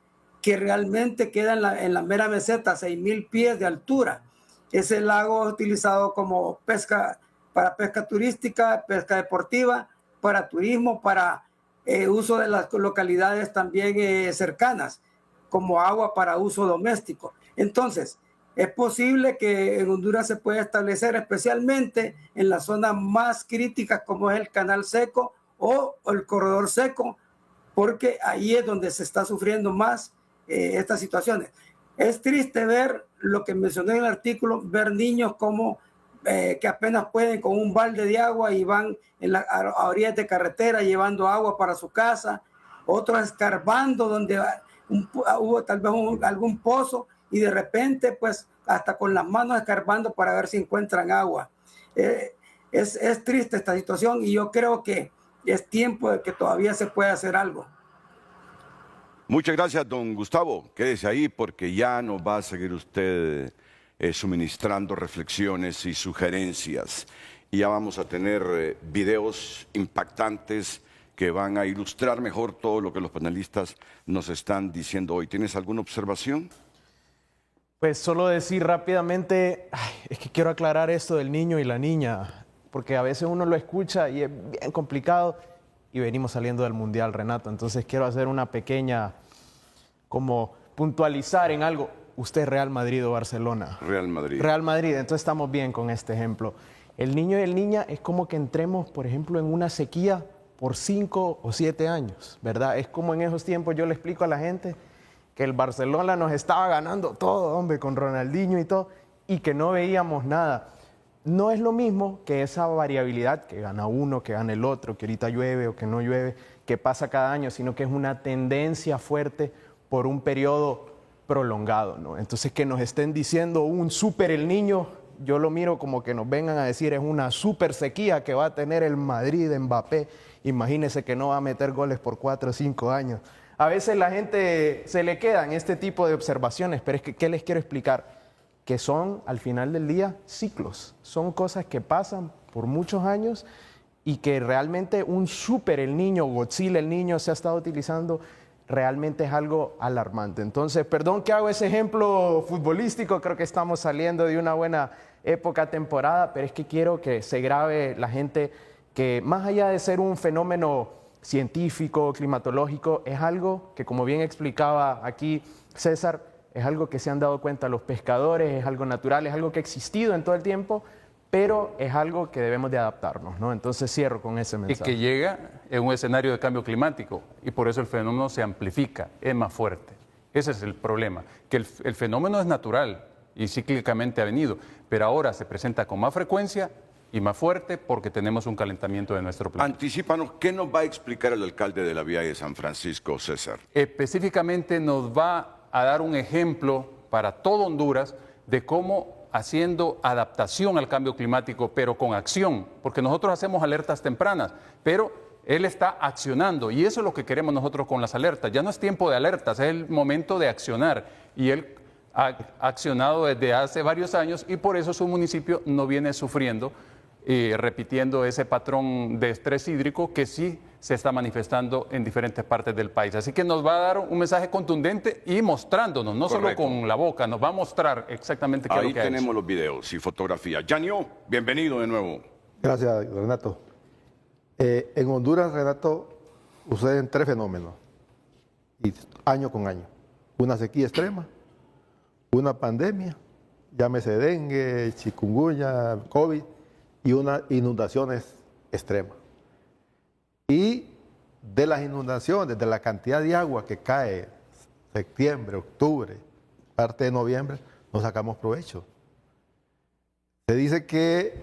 que realmente queda en la mera meseta, 6,000 pies de altura. Ese lago es utilizado como pesca, para pesca turística, pesca deportiva, para turismo, para uso de las localidades también cercanas, como agua para uso doméstico. Entonces, es posible que en Honduras se pueda establecer, especialmente en las zonas más críticas como es el canal seco o el corredor seco, porque ahí es donde se está sufriendo más estas situaciones. Es triste ver lo que mencioné en el artículo, ver niños como que apenas pueden con un balde de agua y van a orillas de carretera llevando agua para su casa, otros escarbando donde hubo tal vez algún pozo y de repente pues hasta con las manos escarbando para ver si encuentran agua. Es triste esta situación y yo creo que es tiempo de que todavía se pueda hacer algo. Muchas gracias, don Gustavo. Quédese ahí porque ya nos va a seguir usted suministrando reflexiones y sugerencias. Y ya vamos a tener videos impactantes que van a ilustrar mejor todo lo que los panelistas nos están diciendo hoy. ¿Tienes alguna observación? Pues solo decir rápidamente, es que quiero aclarar esto del niño y la niña, porque a veces uno lo escucha y es bien complicado y venimos saliendo del Mundial, Renato. Entonces quiero hacer una pequeña, como puntualizar en algo. Usted es Real Madrid o Barcelona. Real Madrid. Real Madrid, entonces estamos bien con este ejemplo. El niño y el niña es como que entremos, por ejemplo, en una sequía por 5 o 7 años, ¿verdad? Es como en esos tiempos yo le explico a la gente que el Barcelona nos estaba ganando todo, hombre, con Ronaldinho y todo, y que no veíamos nada. No es lo mismo que esa variabilidad, que gana uno, que gana el otro, que ahorita llueve o que no llueve, que pasa cada año, sino que es una tendencia fuerte por un periodo prolongado, ¿no? Entonces que nos estén diciendo un súper el niño, yo lo miro como que nos vengan a decir es una súper sequía que va a tener el Madrid de Mbappé. Imagínese que no va a meter goles por 4 o 5 años. A veces la gente se le quedan este tipo de observaciones, pero es que, ¿qué les quiero explicar? Que son, al final del día, ciclos. Son cosas que pasan por muchos años y que realmente un súper el niño, Godzilla el niño se ha estado utilizando, realmente es algo alarmante. Entonces, perdón que hago ese ejemplo futbolístico, creo que estamos saliendo de una buena época, temporada, pero es que quiero que se grabe la gente que más allá de ser un fenómeno científico, climatológico, es algo que, como bien explicaba aquí César, es algo que se han dado cuenta los pescadores, es algo natural, es algo que ha existido en todo el tiempo, pero es algo que debemos de adaptarnos, ¿no? Entonces cierro con ese mensaje. Y que llega en un escenario de cambio climático y por eso el fenómeno se amplifica, es más fuerte. Ese es el problema, que el fenómeno es natural y cíclicamente ha venido, pero ahora se presenta con más frecuencia y más fuerte porque tenemos un calentamiento de nuestro planeta. Anticípanos, ¿qué nos va a explicar el alcalde de la Vía de San Francisco, César? Específicamente nos va a dar un ejemplo para todo Honduras de cómo haciendo adaptación al cambio climático, pero con acción, porque nosotros hacemos alertas tempranas, pero él está accionando y eso es lo que queremos nosotros con las alertas. Ya no es tiempo de alertas, es el momento de accionar y él ha accionado desde hace varios años y por eso su municipio no viene sufriendo y repitiendo ese patrón de estrés hídrico que sí se está manifestando en diferentes partes del país. Así que nos va a dar un mensaje contundente y mostrándonos, no solo con la boca, nos va a mostrar exactamente qué es lo que ha hecho. Ahí tenemos los videos y fotografías. Yanio, bienvenido de nuevo. Gracias, Renato. En Honduras, Renato, suceden 3 fenómenos, y año con año. Una sequía extrema, una pandemia, llámese dengue, chikungunya, COVID, y unas inundaciones extremas. Y de las inundaciones, de la cantidad de agua que cae septiembre, octubre, parte de noviembre, no sacamos provecho. Se dice que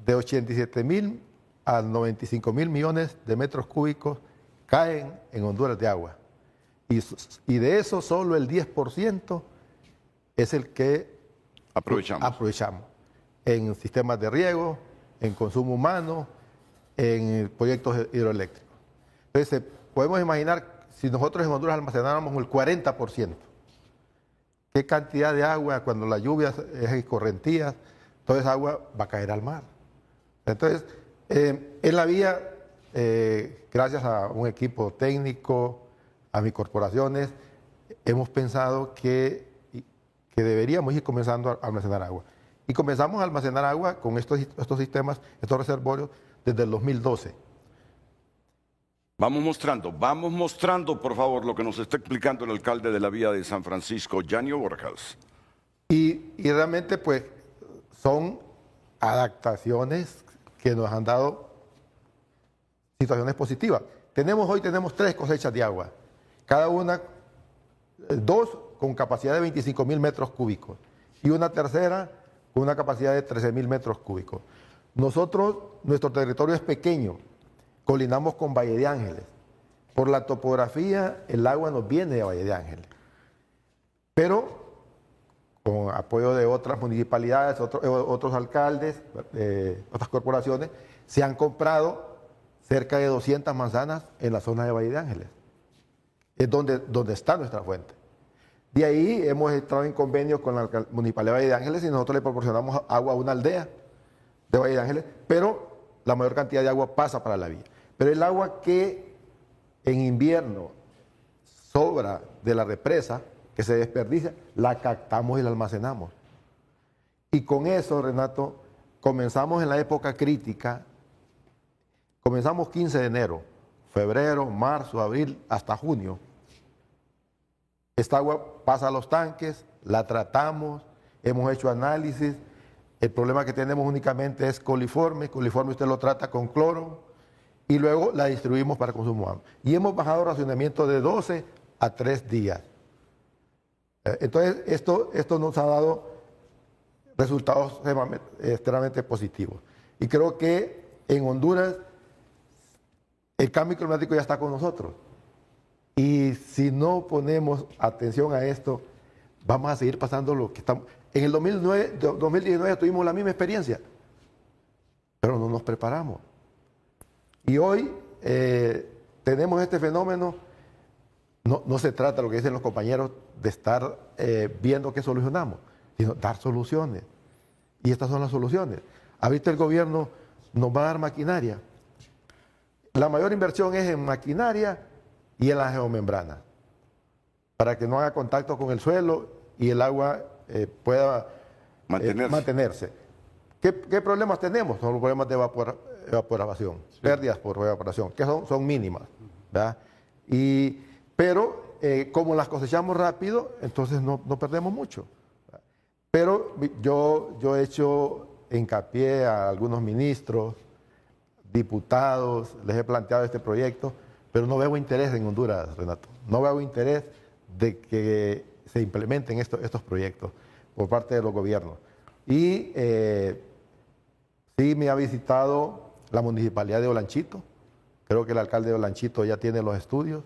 de 87.000 a 95.000 millones de metros cúbicos caen en Honduras de agua. Y de eso solo el 10% es el que aprovechamos en sistemas de riego, en consumo humano, en proyectos hidroeléctricos. Entonces, podemos imaginar, si nosotros en Honduras almacenáramos el 40%, qué cantidad de agua, cuando las lluvias es correntías, toda esa agua va a caer al mar. Entonces, en la vía, gracias a un equipo técnico, a mis corporaciones, hemos pensado que deberíamos ir comenzando a almacenar agua. Y comenzamos a almacenar agua con estos sistemas, estos reservorios, desde el 2012. Vamos mostrando, por favor, lo que nos está explicando el alcalde de la vía de San Francisco, Yanio Borjas. Y realmente, pues, son adaptaciones que nos han dado situaciones positivas. Hoy tenemos 3 cosechas de agua, cada una, 2 con capacidad de 25.000 metros cúbicos y una tercera con una capacidad de 13.000 metros cúbicos. Nuestro territorio es pequeño, colindamos con Valle de Ángeles. Por la topografía, el agua nos viene de Valle de Ángeles. Pero con apoyo de otras municipalidades, otros alcaldes, otras corporaciones, se han comprado cerca de 200 manzanas en la zona de Valle de Ángeles. Es donde está nuestra fuente. De ahí hemos entrado en convenio con la Municipalidad de Valle de Ángeles y nosotros le proporcionamos agua a una aldea de Valle de Ángeles, pero la mayor cantidad de agua pasa para la vía. Pero el agua que en invierno sobra de la represa, que se desperdicia, la captamos y la almacenamos. Y con eso, Renato, comenzamos en la época crítica, comenzamos 15 de enero, febrero, marzo, abril, hasta junio. Esta agua pasa a los tanques, la tratamos, hemos hecho análisis. El problema que tenemos únicamente es coliforme. Coliforme usted lo trata con cloro y luego la distribuimos para consumo humano. Y hemos bajado el racionamiento de 12 a 3 días. Entonces, esto nos ha dado resultados extremadamente positivos. Y creo que en Honduras el cambio climático ya está con nosotros. Y si no ponemos atención a esto, vamos a seguir pasando lo que estamos. En el 2019 tuvimos la misma experiencia, pero no nos preparamos. Y hoy tenemos este fenómeno. No se trata, lo que dicen los compañeros, de estar viendo qué solucionamos, sino dar soluciones. Y estas son las soluciones. Ahorita el gobierno nos va a dar maquinaria. La mayor inversión es en maquinaria y en la geomembrana, para que no haga contacto con el suelo y el agua pueda mantenerse. ¿Qué problemas tenemos? Son los problemas de evaporación, sí. Pérdidas por evaporación, que son mínimas, ¿verdad? Pero como las cosechamos rápido, entonces no perdemos mucho. Pero yo he hecho hincapié a algunos ministros, diputados, les he planteado este proyecto, pero no veo interés en Honduras, Renato. No veo interés de que se implementen estos proyectos por parte de los gobiernos. Y sí me ha visitado la municipalidad de Olanchito. Creo que el alcalde de Olanchito ya tiene los estudios.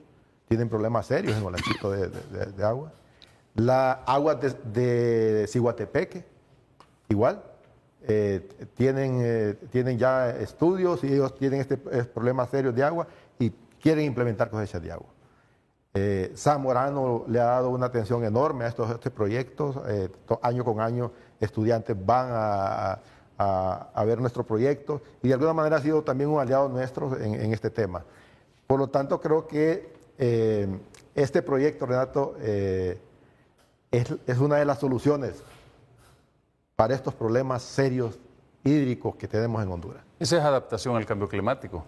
Tienen problemas serios en Olanchito de agua. La agua de Ciguatepeque, igual. Tienen ya estudios y ellos tienen problemas serios de agua y quieren implementar cosechas de agua. Zamorano le ha dado una atención enorme a estos proyectos. Año con año estudiantes van a ver nuestro proyecto y de alguna manera ha sido también un aliado nuestro en este tema. Por lo tanto, creo que este proyecto, Renato, es una de las soluciones para estos problemas serios hídricos que tenemos en Honduras. Esa es adaptación al cambio climático.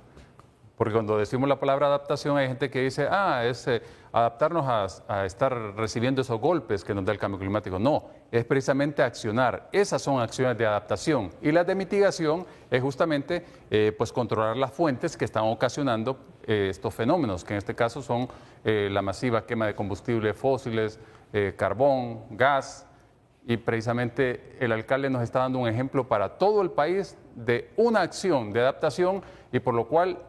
Porque cuando decimos la palabra adaptación hay gente que dice, es adaptarnos a estar recibiendo esos golpes que nos da el cambio climático. No, es precisamente accionar. Esas son acciones de adaptación. Y las de mitigación es justamente pues controlar las fuentes que están ocasionando estos fenómenos, que en este caso son la masiva quema de combustibles fósiles, carbón, gas. Y precisamente el alcalde nos está dando un ejemplo para todo el país de una acción de adaptación y por lo cual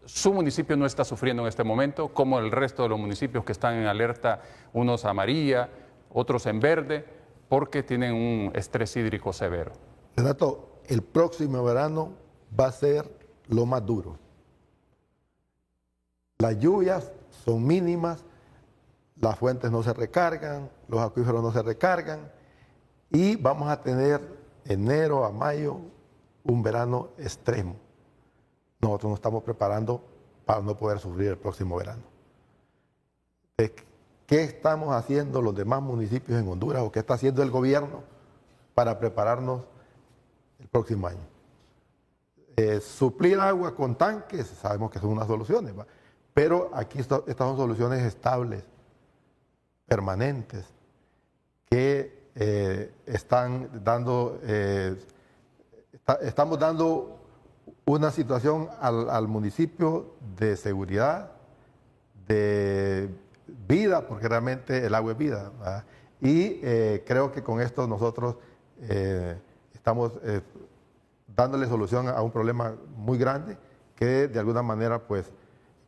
su municipio no está sufriendo en este momento, como el resto de los municipios que están en alerta, unos amarilla, otros en verde, porque tienen un estrés hídrico severo. Renato, el próximo verano va a ser lo más duro. Las lluvias son mínimas, las fuentes no se recargan, los acuíferos no se recargan y vamos a tener enero a mayo un verano extremo. Nosotros nos estamos preparando para no poder sufrir el próximo verano. ¿Qué estamos haciendo los demás municipios en Honduras o qué está haciendo el gobierno para prepararnos el próximo año? Suplir agua con tanques, sabemos que son unas soluciones, ¿va? Pero aquí estas son soluciones estables, permanentes, que están dando, estamos dando una situación al municipio de seguridad, de vida, porque realmente el agua es vida, ¿verdad? Y creo que con esto nosotros estamos dándole solución a un problema muy grande que de alguna manera pues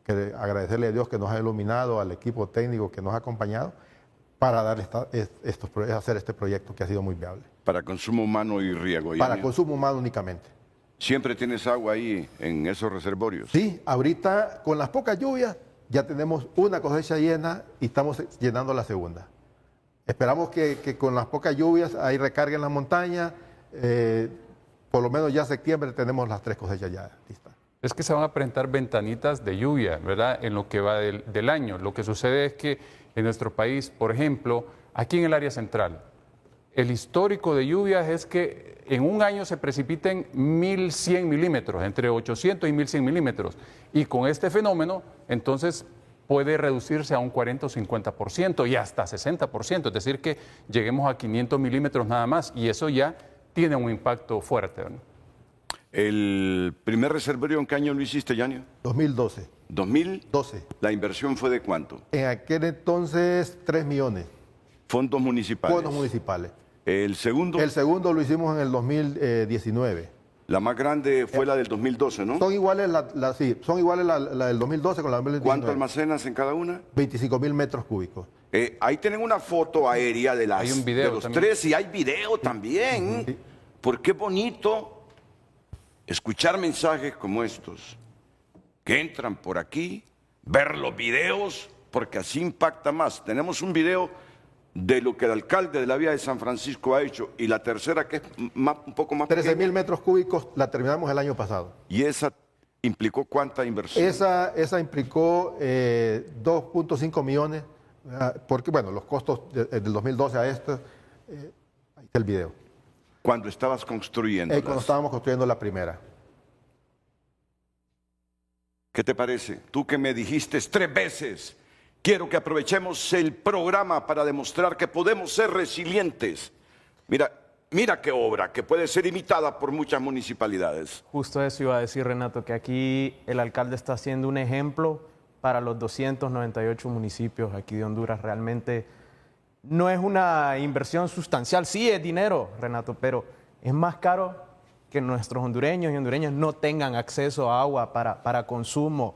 que agradecerle a Dios que nos ha iluminado, al equipo técnico que nos ha acompañado para dar hacer este proyecto que ha sido muy viable. Para consumo humano y riego. Para consumo humano únicamente. ¿Siempre tienes agua ahí en esos reservorios? Sí, ahorita con las pocas lluvias ya tenemos una cosecha llena y estamos llenando la segunda. Esperamos que con las pocas lluvias ahí recarguen la montaña, por lo menos ya septiembre tenemos las 3 cosechas ya listas. Es que se van a presentar ventanitas de lluvia, ¿verdad? En lo que va del año. Lo que sucede es que en nuestro país, por ejemplo, aquí en el área central, el histórico de lluvias es que en un año se precipiten 1.100 milímetros, entre 800 y 1.100 milímetros. Y con este fenómeno, entonces, puede reducirse a un 40 o 50% y hasta 60%. Es decir, que lleguemos a 500 milímetros nada más y eso ya tiene un impacto fuerte, ¿no? ¿El primer reservorio en qué año lo hiciste, Yanio? 2012. ¿2012? ¿La inversión fue de cuánto? En aquel entonces 3 millones. ¿Fondos municipales? Fondos municipales. ¿El segundo? El segundo lo hicimos en el 2019. La más grande fue la del 2012, ¿no? Son iguales son iguales la del 2012 con la del 2019. ¿Cuánto almacenas en cada una? 25,000 metros cúbicos. Ahí tienen una foto aérea de, hay un video de los también. 3 y hay video también. Sí. Porque es bonito escuchar mensajes como estos, que entran por aquí, ver los videos, porque así impacta más. Tenemos un video de lo que el alcalde de la vía de San Francisco ha hecho y la tercera que es un poco más 13,000 metros cúbicos la terminamos el año pasado. ¿Y esa implicó cuánta inversión? Esa implicó 2.5 millones, porque bueno, los costos del 2012 a esto, ahí está el video. Cuando estabas construyendo. Cuando estábamos construyendo la primera. ¿Qué te parece? Tú que me dijiste 3 veces, quiero que aprovechemos el programa para demostrar que podemos ser resilientes. Mira qué obra, que puede ser imitada por muchas municipalidades. Justo eso iba a decir, Renato, que aquí el alcalde está haciendo un ejemplo para los 298 municipios aquí de Honduras. Realmente no es una inversión sustancial, sí es dinero, Renato, pero es más caro que nuestros hondureños y hondureñas no tengan acceso a agua para consumo,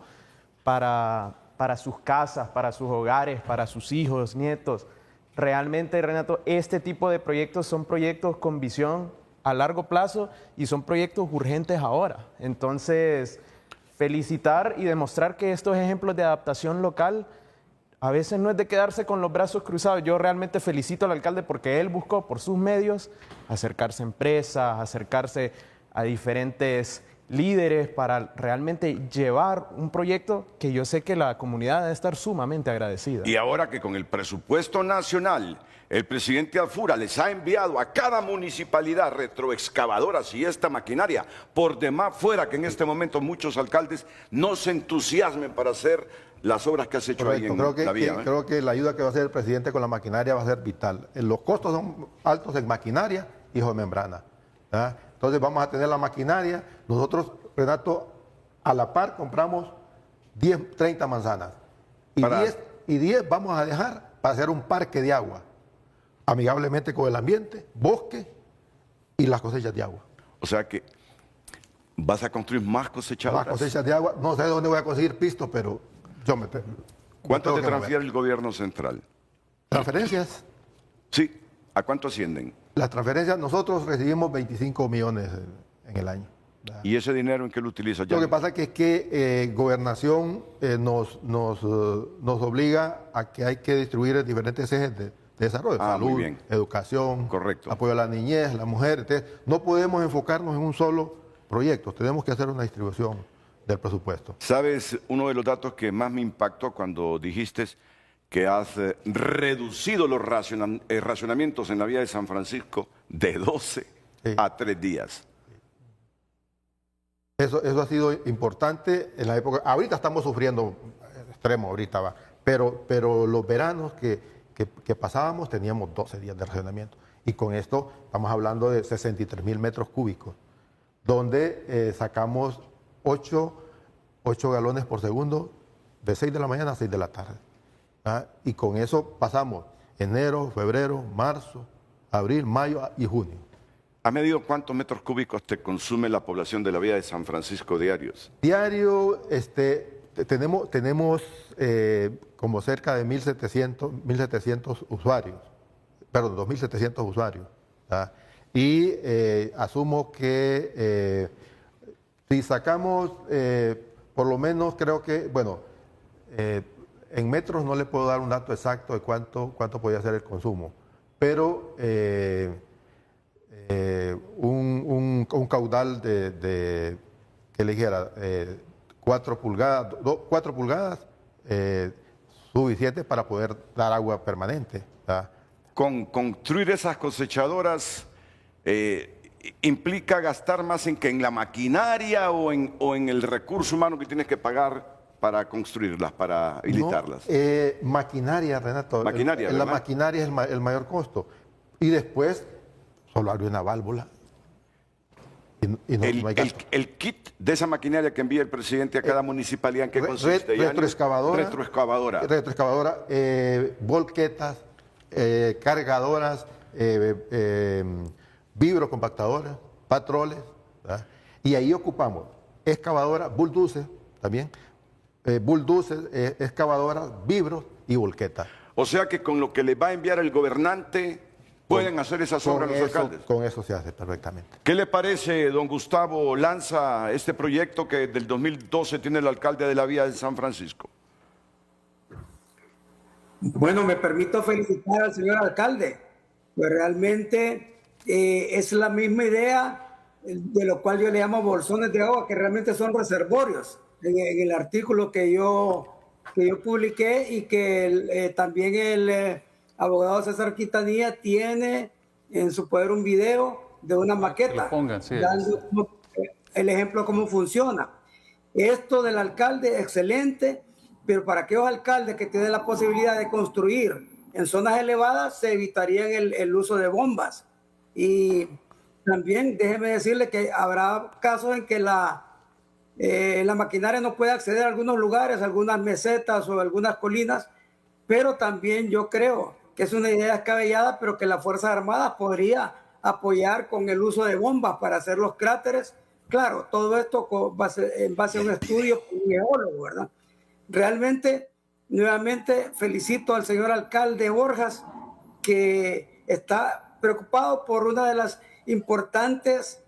para sus casas, para sus hogares, para sus hijos, nietos. Realmente, Renato, este tipo de proyectos son proyectos con visión a largo plazo y son proyectos urgentes ahora. Entonces, felicitar y demostrar que estos ejemplos de adaptación local a veces no es de quedarse con los brazos cruzados. Yo realmente felicito al alcalde porque él buscó por sus medios acercarse a empresas, acercarse a diferentes líderes para realmente llevar un proyecto que yo sé que la comunidad debe estar sumamente agradecida. Y ahora que con el presupuesto nacional, el presidente Alfura les ha enviado a cada municipalidad retroexcavadoras y esta maquinaria, por demás fuera que en este momento muchos alcaldes no se entusiasmen para hacer las obras que has hecho. Correcto. Ahí en la vía. Creo que la ayuda que va a hacer el presidente con la maquinaria va a ser vital. Los costos son altos en maquinaria y de membrana, ¿verdad? Entonces vamos a tener la maquinaria. Nosotros, Renato, a la par compramos 10, 30 manzanas. Y 10 vamos a dejar para hacer un parque de agua, amigablemente con el ambiente, bosque y las cosechas de agua. O sea que vas a construir más cosechadoras. Más cosechas de agua. No sé dónde voy a conseguir pisto, pero yo me... ¿Cuánto te transfiere el gobierno central? ¿Transferencias? Sí. ¿A cuánto ascienden? Las transferencias, nosotros recibimos 25 millones en el año. ¿Y ese dinero en qué lo utiliza? Lo que pasa es que Gobernación nos obliga a que hay que distribuir diferentes ejes de desarrollo. Salud, educación, correcto, apoyo a la niñez, la mujer. Entonces, no podemos enfocarnos en un solo proyecto. Tenemos que hacer una distribución del presupuesto. ¿Sabes uno de los datos que más me impactó cuando dijiste que has reducido los racionamientos en la vía de San Francisco de 12 a 3 días? Eso ha sido importante en la época. Ahorita estamos sufriendo extremo, ahorita va. Pero los veranos que pasábamos teníamos 12 días de racionamiento. Y con esto estamos hablando de 63,000 metros cúbicos, donde sacamos 8 galones por segundo de 6 de la mañana a 6 de la tarde. Y con eso pasamos enero, febrero, marzo, abril, mayo y junio. ¿Ha medido cuántos metros cúbicos te consume la población de la vía de San Francisco diarios? Diario tenemos como cerca de 1.700 usuarios, perdón, 2.700 usuarios. Y asumo que si sacamos por lo menos, creo que, bueno, en metros no le puedo dar un dato exacto de cuánto podría ser el consumo, pero un caudal que le dijera 4 pulgadas suficiente para poder dar agua permanente. Con construir esas cosechadoras implica gastar más en la maquinaria o en el recurso humano que tienes que pagar para construirlas, para habilitarlas. Maquinaria, Renato. Maquinaria, la maquinaria es el mayor costo. Y después solo abre una válvula. Y no hay gasto. El kit de esa maquinaria que envía el presidente a cada municipalidad, ¿en qué consiste? Retroexcavadora, volquetas, cargadoras, vibrocompactadoras, patroles, ¿verdad? Y ahí ocupamos excavadoras, bulldozer también, excavadoras, vibros y volquetas. O sea que con lo que les va a enviar el gobernante pueden hacer esas obras los alcaldes. Con eso se hace perfectamente. ¿Qué le parece, don Gustavo Lanza, este proyecto que del 2012 tiene el alcalde de la vía de San Francisco? Bueno, me permito felicitar al señor alcalde, pues realmente es la misma idea de lo cual yo le llamo bolsones de agua, que realmente son reservorios. En el artículo que yo publiqué y que también el abogado César Quintanilla tiene en su poder un video de una maqueta, dando el ejemplo de cómo funciona. Esto del alcalde, excelente, pero para aquellos alcaldes que tienen la posibilidad de construir en zonas elevadas, se evitaría el uso de bombas. Y también déjeme decirle que habrá casos en que la maquinaria no puede acceder a algunos lugares, algunas mesetas o algunas colinas, pero también yo creo que es una idea descabellada, pero que las Fuerzas Armadas podría apoyar con el uso de bombas para hacer los cráteres. Claro, todo esto en base a un estudio con un geólogo, ¿verdad? Realmente, nuevamente, felicito al señor alcalde Borjas, que está preocupado por una de las importantes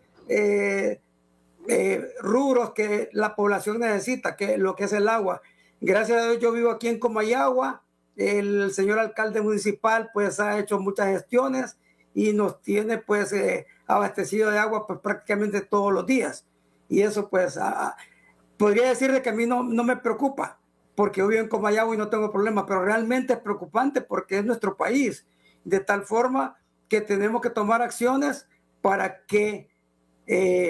rubros que la población necesita, que es lo que es el agua. Gracias a Dios yo vivo aquí en Comayagua el señor alcalde municipal pues ha hecho muchas gestiones y nos tiene pues abastecido de agua pues prácticamente todos los días. Y eso pues podría decirle que a mí no me preocupa, porque yo vivo en Comayagua y no tengo problema, pero realmente es preocupante porque es nuestro país, de tal forma que tenemos que tomar acciones para que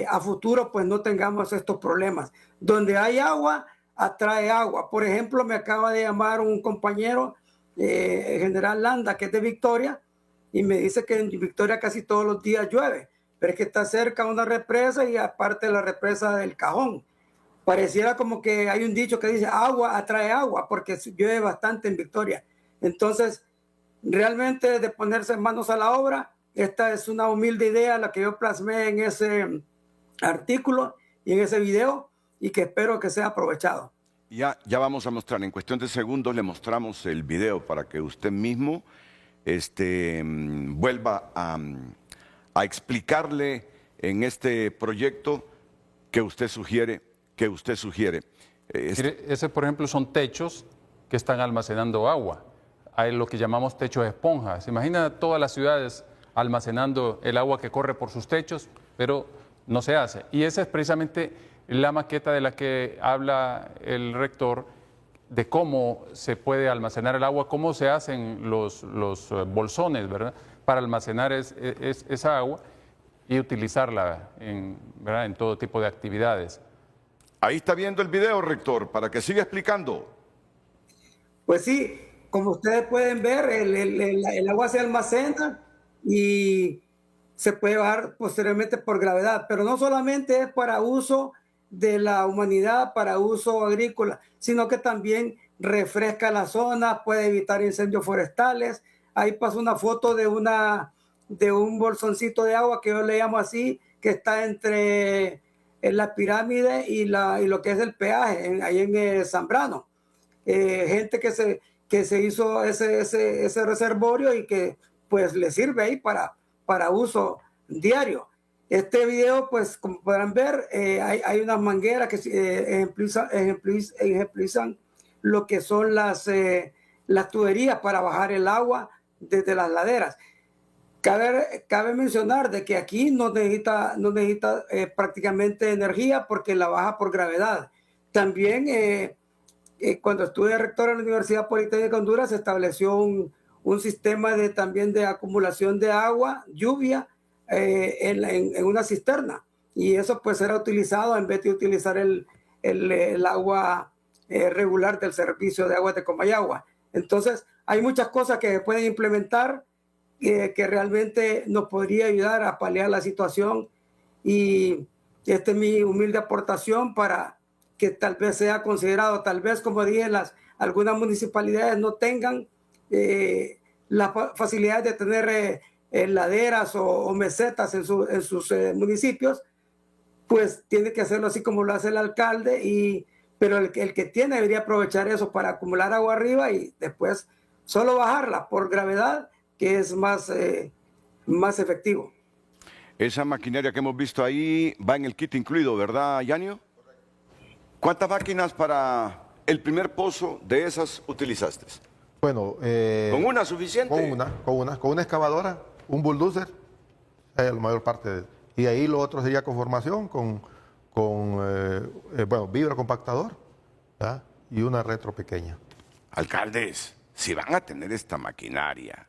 a futuro pues no tengamos estos problemas. Donde hay agua, atrae agua. Por ejemplo, me acaba de llamar un compañero, General Landa, que es de Victoria, y me dice que en Victoria casi todos los días llueve, pero es que está cerca una represa y aparte la represa del Cajón. Pareciera como que hay un dicho que dice agua atrae agua, porque llueve bastante en Victoria. Entonces, realmente de ponerse manos a la obra, esta es una humilde idea la que yo plasmé en ese artículo y en ese video, y que espero que sea aprovechado. Ya vamos a mostrar, en cuestión de segundos le mostramos el video para que usted mismo vuelva a explicarle en este proyecto que usted sugiere. Mire, ese, por ejemplo, son techos que están almacenando agua. Hay lo que llamamos techos de esponja. ¿Se imagina todas las ciudades almacenando el agua que corre por sus techos? Pero no se hace. Y esa es precisamente la maqueta de la que habla el rector, de cómo se puede almacenar el agua, cómo se hacen los bolsones, ¿verdad?, para almacenar esa agua y utilizarla en todo tipo de actividades. Ahí está viendo el video, rector, para que siga explicando. Pues sí, como ustedes pueden ver, el agua se almacena y se puede bajar posteriormente por gravedad, pero no solamente es para uso de la humanidad, para uso agrícola, sino que también refresca la zona, puede evitar incendios forestales. Ahí pasó una foto de un bolsoncito de agua que yo le llamo así, que está entre la pirámide y lo que es el peaje, ahí en Zambrano. Gente que se hizo ese reservorio y que pues le sirve ahí para uso diario. Este video, pues como podrán ver, hay unas mangueras que ejemplizan lo que son las tuberías para bajar el agua desde las laderas. Cabe mencionar de que aquí no necesita prácticamente energía porque la baja por gravedad. También cuando estuve rector en la Universidad Politécnica de Honduras se estableció un sistema también de acumulación de agua, lluvia, en una cisterna, y eso pues era utilizado en vez de utilizar el agua regular del servicio de aguas de Comayagua. Entonces hay muchas cosas que se pueden implementar que realmente nos podría ayudar a paliar la situación, y esta es mi humilde aportación para que tal vez sea considerado. Tal vez, como dije, algunas municipalidades no tengan la facilidad de tener laderas o mesetas en sus municipios, pues tiene que hacerlo así como lo hace el alcalde, pero el que tiene debería aprovechar eso para acumular agua arriba y después solo bajarla por gravedad, que es más efectivo. Esa maquinaria que hemos visto ahí va en el kit incluido, ¿verdad, Yanio? ¿Cuántas máquinas para el primer pozo de esas utilizaste? Bueno, ¿con una suficiente? Con una excavadora, un bulldozer, la mayor parte y ahí lo otro sería con formación, con vibrocompactador, ¿verdad?, y una retro pequeña. Alcaldes, si van a tener esta maquinaria,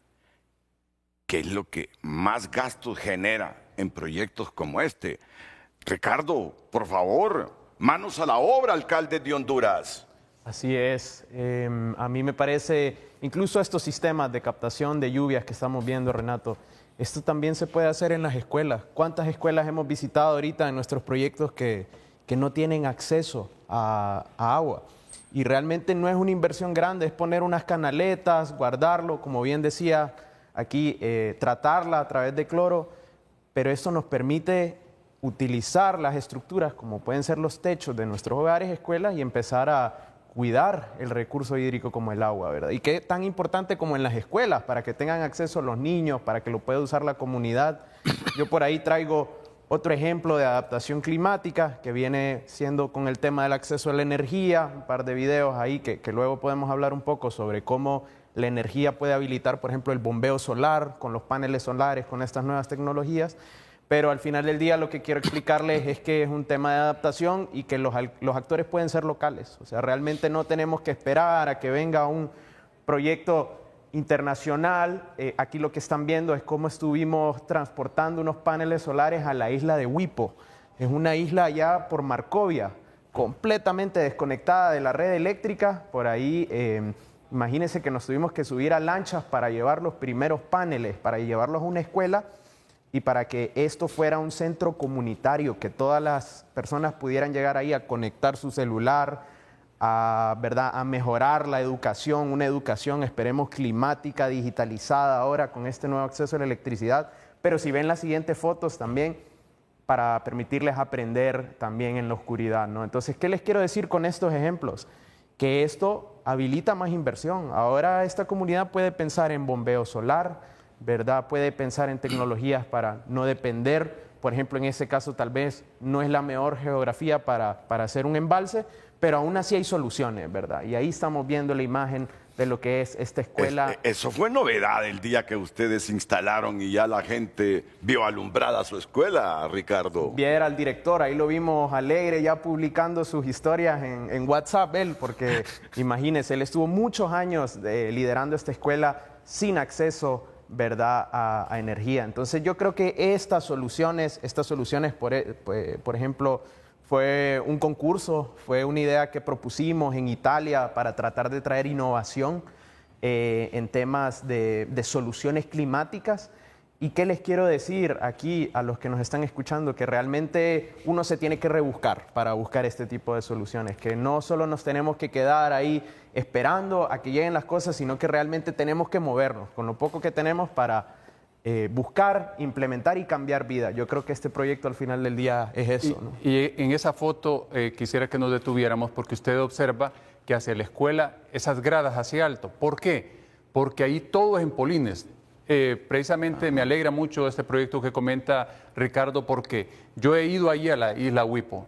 ¿qué es lo que más gastos genera en proyectos como este? Ricardo, por favor, manos a la obra, alcalde de Honduras. Así es. A mí me parece, incluso estos sistemas de captación de lluvias que estamos viendo, Renato, esto también se puede hacer en las escuelas. ¿Cuántas escuelas hemos visitado ahorita en nuestros proyectos que no tienen acceso a agua? Y realmente no es una inversión grande, es poner unas canaletas, guardarlo, como bien decía aquí, tratarla a través de cloro, pero esto nos permite utilizar las estructuras como pueden ser los techos de nuestros hogares, escuelas, y empezar a cuidar el recurso hídrico como el agua, ¿verdad? Y qué tan importante como en las escuelas, para que tengan acceso los niños, para que lo pueda usar la comunidad. Yo por ahí traigo otro ejemplo de adaptación climática que viene siendo con el tema del acceso a la energía, un par de videos ahí que luego podemos hablar un poco sobre cómo La energía puede habilitar, por ejemplo, el bombeo solar con los paneles solares, con estas nuevas tecnologías. Pero al final del día lo que quiero explicarles es que es un tema de adaptación y que los actores pueden ser locales. O sea, realmente no tenemos que esperar a que venga un proyecto internacional. Aquí lo que están viendo es cómo estuvimos transportando unos paneles solares a la isla de Whippo. Es una isla allá por Marcovia, completamente desconectada de la red eléctrica. Por ahí, imagínense que nos tuvimos que subir a lanchas para llevar los primeros paneles, para llevarlos a una escuela y para que esto fuera un centro comunitario, que todas las personas pudieran llegar ahí a conectar su celular, a mejorar la educación, una educación, esperemos, climática, digitalizada ahora con este nuevo acceso a la electricidad. Pero si ven las siguientes fotos también, para permitirles aprender también en la oscuridad, ¿no? Entonces, ¿qué les quiero decir con estos ejemplos? Que esto habilita más inversión. Ahora esta comunidad puede pensar en bombeo solar, ¿verdad? Puede pensar en tecnologías para no depender. Por ejemplo, en ese caso tal vez no es la mejor geografía para hacer un embalse, pero aún así hay soluciones, ¿verdad? Y ahí estamos viendo la imagen de lo que es esta escuela. Eso fue novedad el día que ustedes instalaron y ya la gente vio alumbrada su escuela, Ricardo. Viera al director, ahí lo vimos alegre ya publicando sus historias en WhatsApp, él, porque imagínense, él estuvo muchos años liderando esta escuela sin acceso, ¿verdad?, a energía. Entonces yo creo que estas soluciones, por ejemplo, fue un concurso, fue una idea que propusimos en Italia para tratar de traer innovación en temas de soluciones climáticas. ¿Y qué les quiero decir aquí a los que nos están escuchando? Que realmente uno se tiene que rebuscar para buscar este tipo de soluciones, que no solo nos tenemos que quedar ahí esperando a que lleguen las cosas, sino que realmente tenemos que movernos con lo poco que tenemos para buscar, implementar y cambiar vida. Yo creo que este proyecto al final del día es eso, ¿no? Y en esa foto quisiera que nos detuviéramos porque usted observa que hacia la escuela esas gradas hacia alto. ¿Por qué? Porque ahí todo es en polines. Precisamente me alegra mucho este proyecto que comenta Ricardo porque yo he ido ahí a la isla Whippo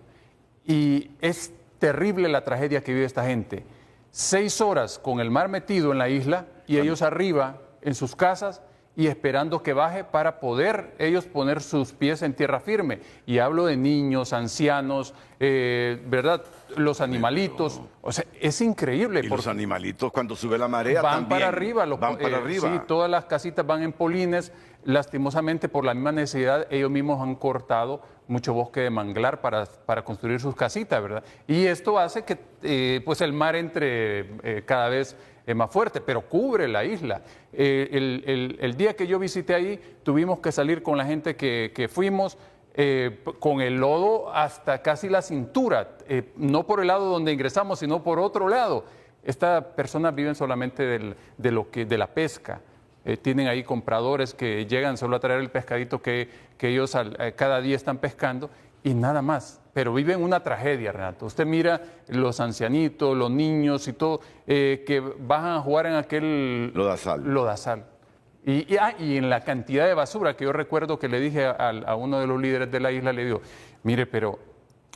y es terrible la tragedia que vive esta gente. 6 horas con el mar metido en la isla y ellos arriba en sus casas y esperando que baje para poder ellos poner sus pies en tierra firme. Y hablo de niños, ancianos, ¿verdad? Los animalitos. O sea, es increíble. Y los animalitos cuando sube la marea van también para arriba. Van para arriba. Sí, todas las casitas van en polines. Lastimosamente, por la misma necesidad, ellos mismos han cortado mucho bosque de manglar para construir sus casitas, ¿verdad? Y esto hace que pues el mar entre cada vez más fuerte, pero cubre la isla. El día que yo visité ahí, tuvimos que salir con la gente que fuimos con el lodo hasta casi la cintura, no por el lado donde ingresamos, sino por otro lado. Estas personas viven solamente de la pesca. Tienen ahí compradores que llegan solo a traer el pescadito que ellos cada día están pescando y nada más. Pero viven una tragedia, Renato. Usted mira los ancianitos, los niños y todo, que bajan a jugar en aquel lodazal. Y en la cantidad de basura que yo recuerdo que le dije a uno de los líderes de la isla, le digo, mire, pero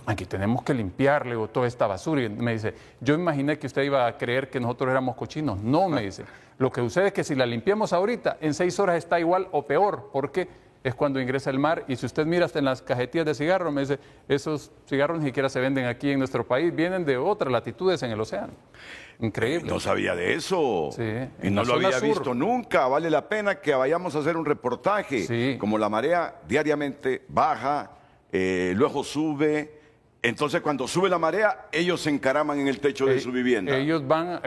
aquí tenemos que limpiarle toda esta basura. Y me dice, yo imaginé que usted iba a creer que nosotros éramos cochinos. No, me dice, lo que sucede es que si la limpiamos ahorita, en 6 horas está igual o peor, porque es cuando ingresa el mar. Y si usted mira hasta en las cajetillas de cigarro, me dice, esos cigarros ni siquiera se venden aquí en nuestro país, vienen de otras latitudes en el océano. Increíble. No sabía de eso. Sí, y no lo había visto nunca. Vale la pena que vayamos a hacer un reportaje. Sí. Como la marea diariamente baja, luego sube. Entonces, cuando sube la marea, ellos se encaraman en el techo de su vivienda. Ellos van,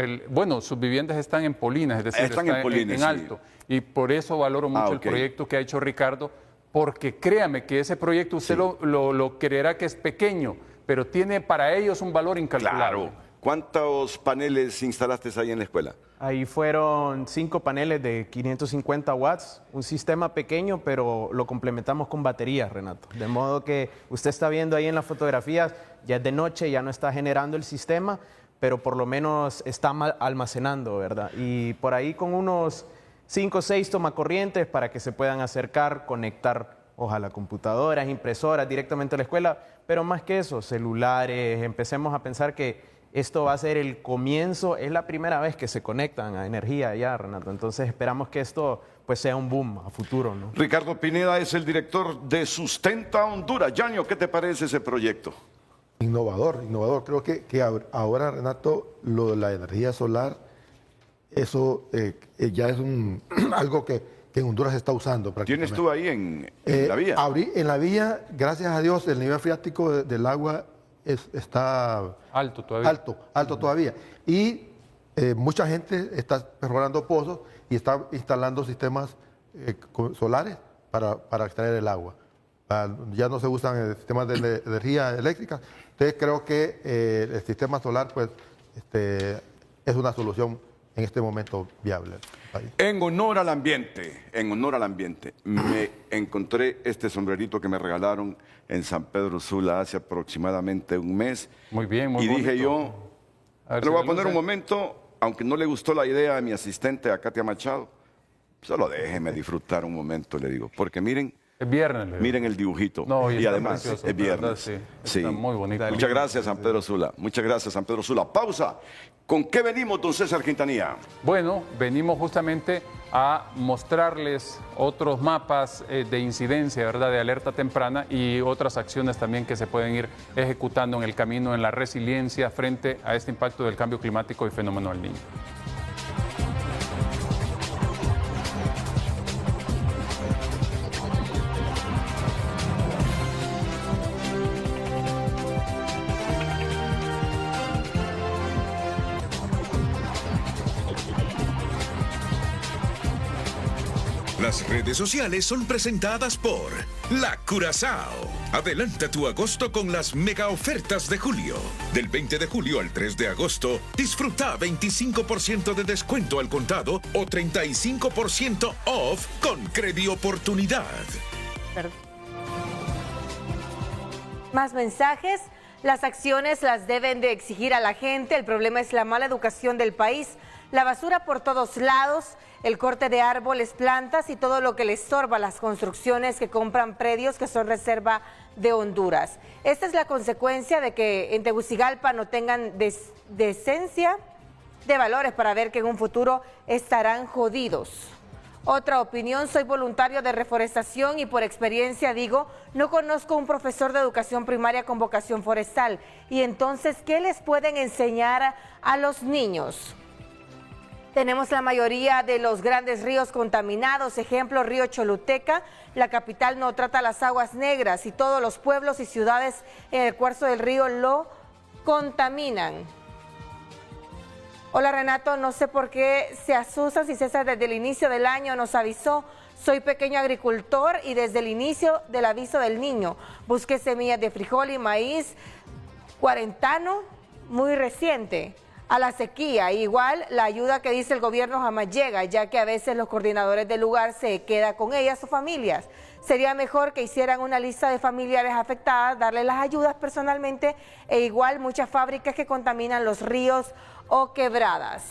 sus viviendas están en polinas, es decir, están en polines, en alto. Y por eso valoro mucho el proyecto que ha hecho Ricardo, porque créame que ese proyecto usted lo creerá que es pequeño, pero tiene para ellos un valor incalculable. Claro. ¿Cuántos paneles instalaste ahí en la escuela? Ahí fueron 5 paneles de 550 watts, un sistema pequeño, pero lo complementamos con baterías, Renato. De modo que usted está viendo ahí en las fotografías, ya es de noche, ya no está generando el sistema, pero por lo menos está almacenando, ¿verdad? Y por ahí con unos 5 o 6 tomacorrientes para que se puedan acercar, conectar, ojalá computadoras, impresoras directamente a la escuela, pero más que eso, celulares, empecemos a pensar que esto va a ser el comienzo, es la primera vez que se conectan a energía ya, Renato. Entonces esperamos que esto pues sea un boom a futuro, ¿no? Ricardo Pineda es el director de Sustenta Honduras. Yanio, ¿qué te parece ese proyecto? Innovador. Creo que ahora, Renato, lo de la energía solar, eso ya es algo que en Honduras se está usando prácticamente. ¿Tienes tú ahí en la vía? En la vía, gracias a Dios, el nivel freático del agua está alto todavía. Alto todavía. Y mucha gente está perforando pozos y está instalando sistemas solares para extraer el agua. Ya no se usan sistemas de energía eléctrica. Entonces creo que el sistema solar pues, es una solución en este momento viable. En honor al ambiente, me encontré este sombrerito que me regalaron en San Pedro Sula hace aproximadamente un mes. Muy bien, muy y bonito. dije yo, le voy a poner un momento, aunque no le gustó la idea a mi asistente, a Katia Machado, solo déjeme disfrutar un momento, le digo, porque miren, es viernes. Miren el dibujito. No, y además precioso, es viernes. Verdad, sí. Está muy bonito. Muchas gracias, San Pedro Sula. Muchas gracias, San Pedro Sula. Pausa. ¿Con qué venimos, don César Quintanilla? Bueno, venimos justamente a mostrarles otros mapas de incidencia, ¿verdad?, de alerta temprana y otras acciones también que se pueden ir ejecutando en el camino, en la resiliencia frente a este impacto del cambio climático y fenómeno del Niño. Las redes sociales son presentadas por La Curazao. Adelanta tu agosto con las mega ofertas de julio. Del 20 de julio al 3 de agosto, disfruta 25% de descuento al contado o 35% off con Credioportunidad. Más mensajes. Las acciones las deben de exigir a la gente. El problema es la mala educación del país. La basura por todos lados, el corte de árboles, plantas y todo lo que le estorba a las construcciones que compran predios que son reserva de Honduras. Esta es la consecuencia de que en Tegucigalpa no tengan decencia de valores para ver que en un futuro estarán jodidos. Otra opinión, soy voluntario de reforestación y por experiencia digo, no conozco un profesor de educación primaria con vocación forestal. Y entonces, ¿qué les pueden enseñar a los niños? Tenemos la mayoría de los grandes ríos contaminados, ejemplo, río Choluteca, la capital no trata las aguas negras y todos los pueblos y ciudades en el curso del río lo contaminan. Hola Renato, no sé por qué se asustan si César desde el inicio del año nos avisó. Soy pequeño agricultor y desde el inicio del aviso del niño busqué semillas de frijol y maíz cuarentano muy reciente. A la sequía, igual la ayuda que dice el gobierno jamás llega, ya que a veces los coordinadores del lugar se quedan con ellas o familias. Sería mejor que hicieran una lista de familiares afectadas, darles las ayudas personalmente e igual muchas fábricas que contaminan los ríos o quebradas.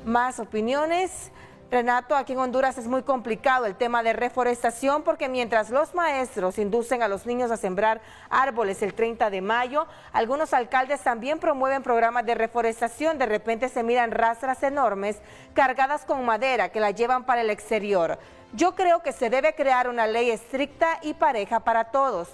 Más opiniones. Renato, aquí en Honduras es muy complicado el tema de reforestación porque mientras los maestros inducen a los niños a sembrar árboles el 30 de mayo, algunos alcaldes también promueven programas de reforestación. De repente se miran rastras enormes cargadas con madera que la llevan para el exterior. Yo creo que se debe crear una ley estricta y pareja para todos.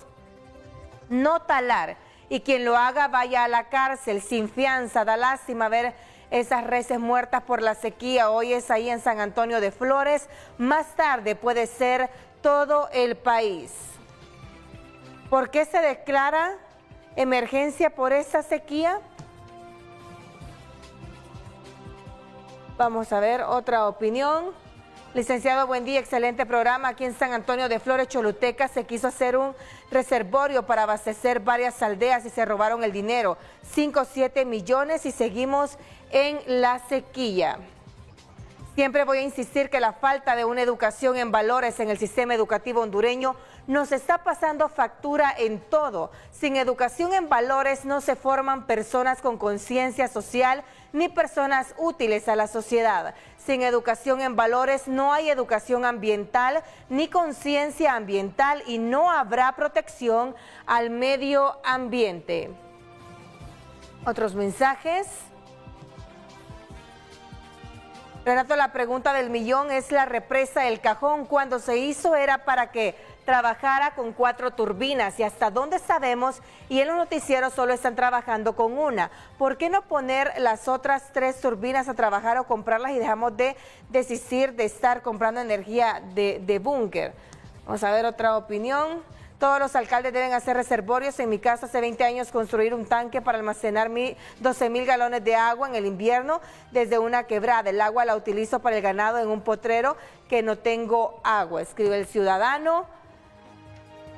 No talar y quien lo haga vaya a la cárcel sin fianza. Da lástima ver esas reses muertas por la sequía. Hoy es ahí en San Antonio de Flores, más tarde puede ser todo el país. ¿Por qué se declara emergencia por esa sequía? Vamos a ver otra opinión. Licenciado, buen día, excelente programa. Aquí en San Antonio de Flores, Choluteca, se quiso hacer un reservorio para abastecer varias aldeas y se robaron el dinero, 5 o 7 millones y seguimos en la sequía. Siempre voy a insistir que la falta de una educación en valores en el sistema educativo hondureño nos está pasando factura en todo. Sin educación en valores no se forman personas con conciencia social ni personas útiles a la sociedad. Sin educación en valores no hay educación ambiental ni conciencia ambiental y no habrá protección al medio ambiente. Otros mensajes. Renato, la pregunta del millón es la represa El Cajón. Cuando se hizo era para que trabajara con 4 turbinas y hasta donde sabemos, y en los noticieros solo están trabajando con una. ¿Por qué no poner las otras 3 turbinas a trabajar o comprarlas y dejamos de desistir de estar comprando energía de búnker? Vamos a ver otra opinión. Todos los alcaldes deben hacer reservorios. En mi caso, hace 20 años construir un tanque para almacenar 12,000 galones de agua en el invierno desde una quebrada. El agua la utilizo para el ganado en un potrero que no tengo agua, escribe el ciudadano.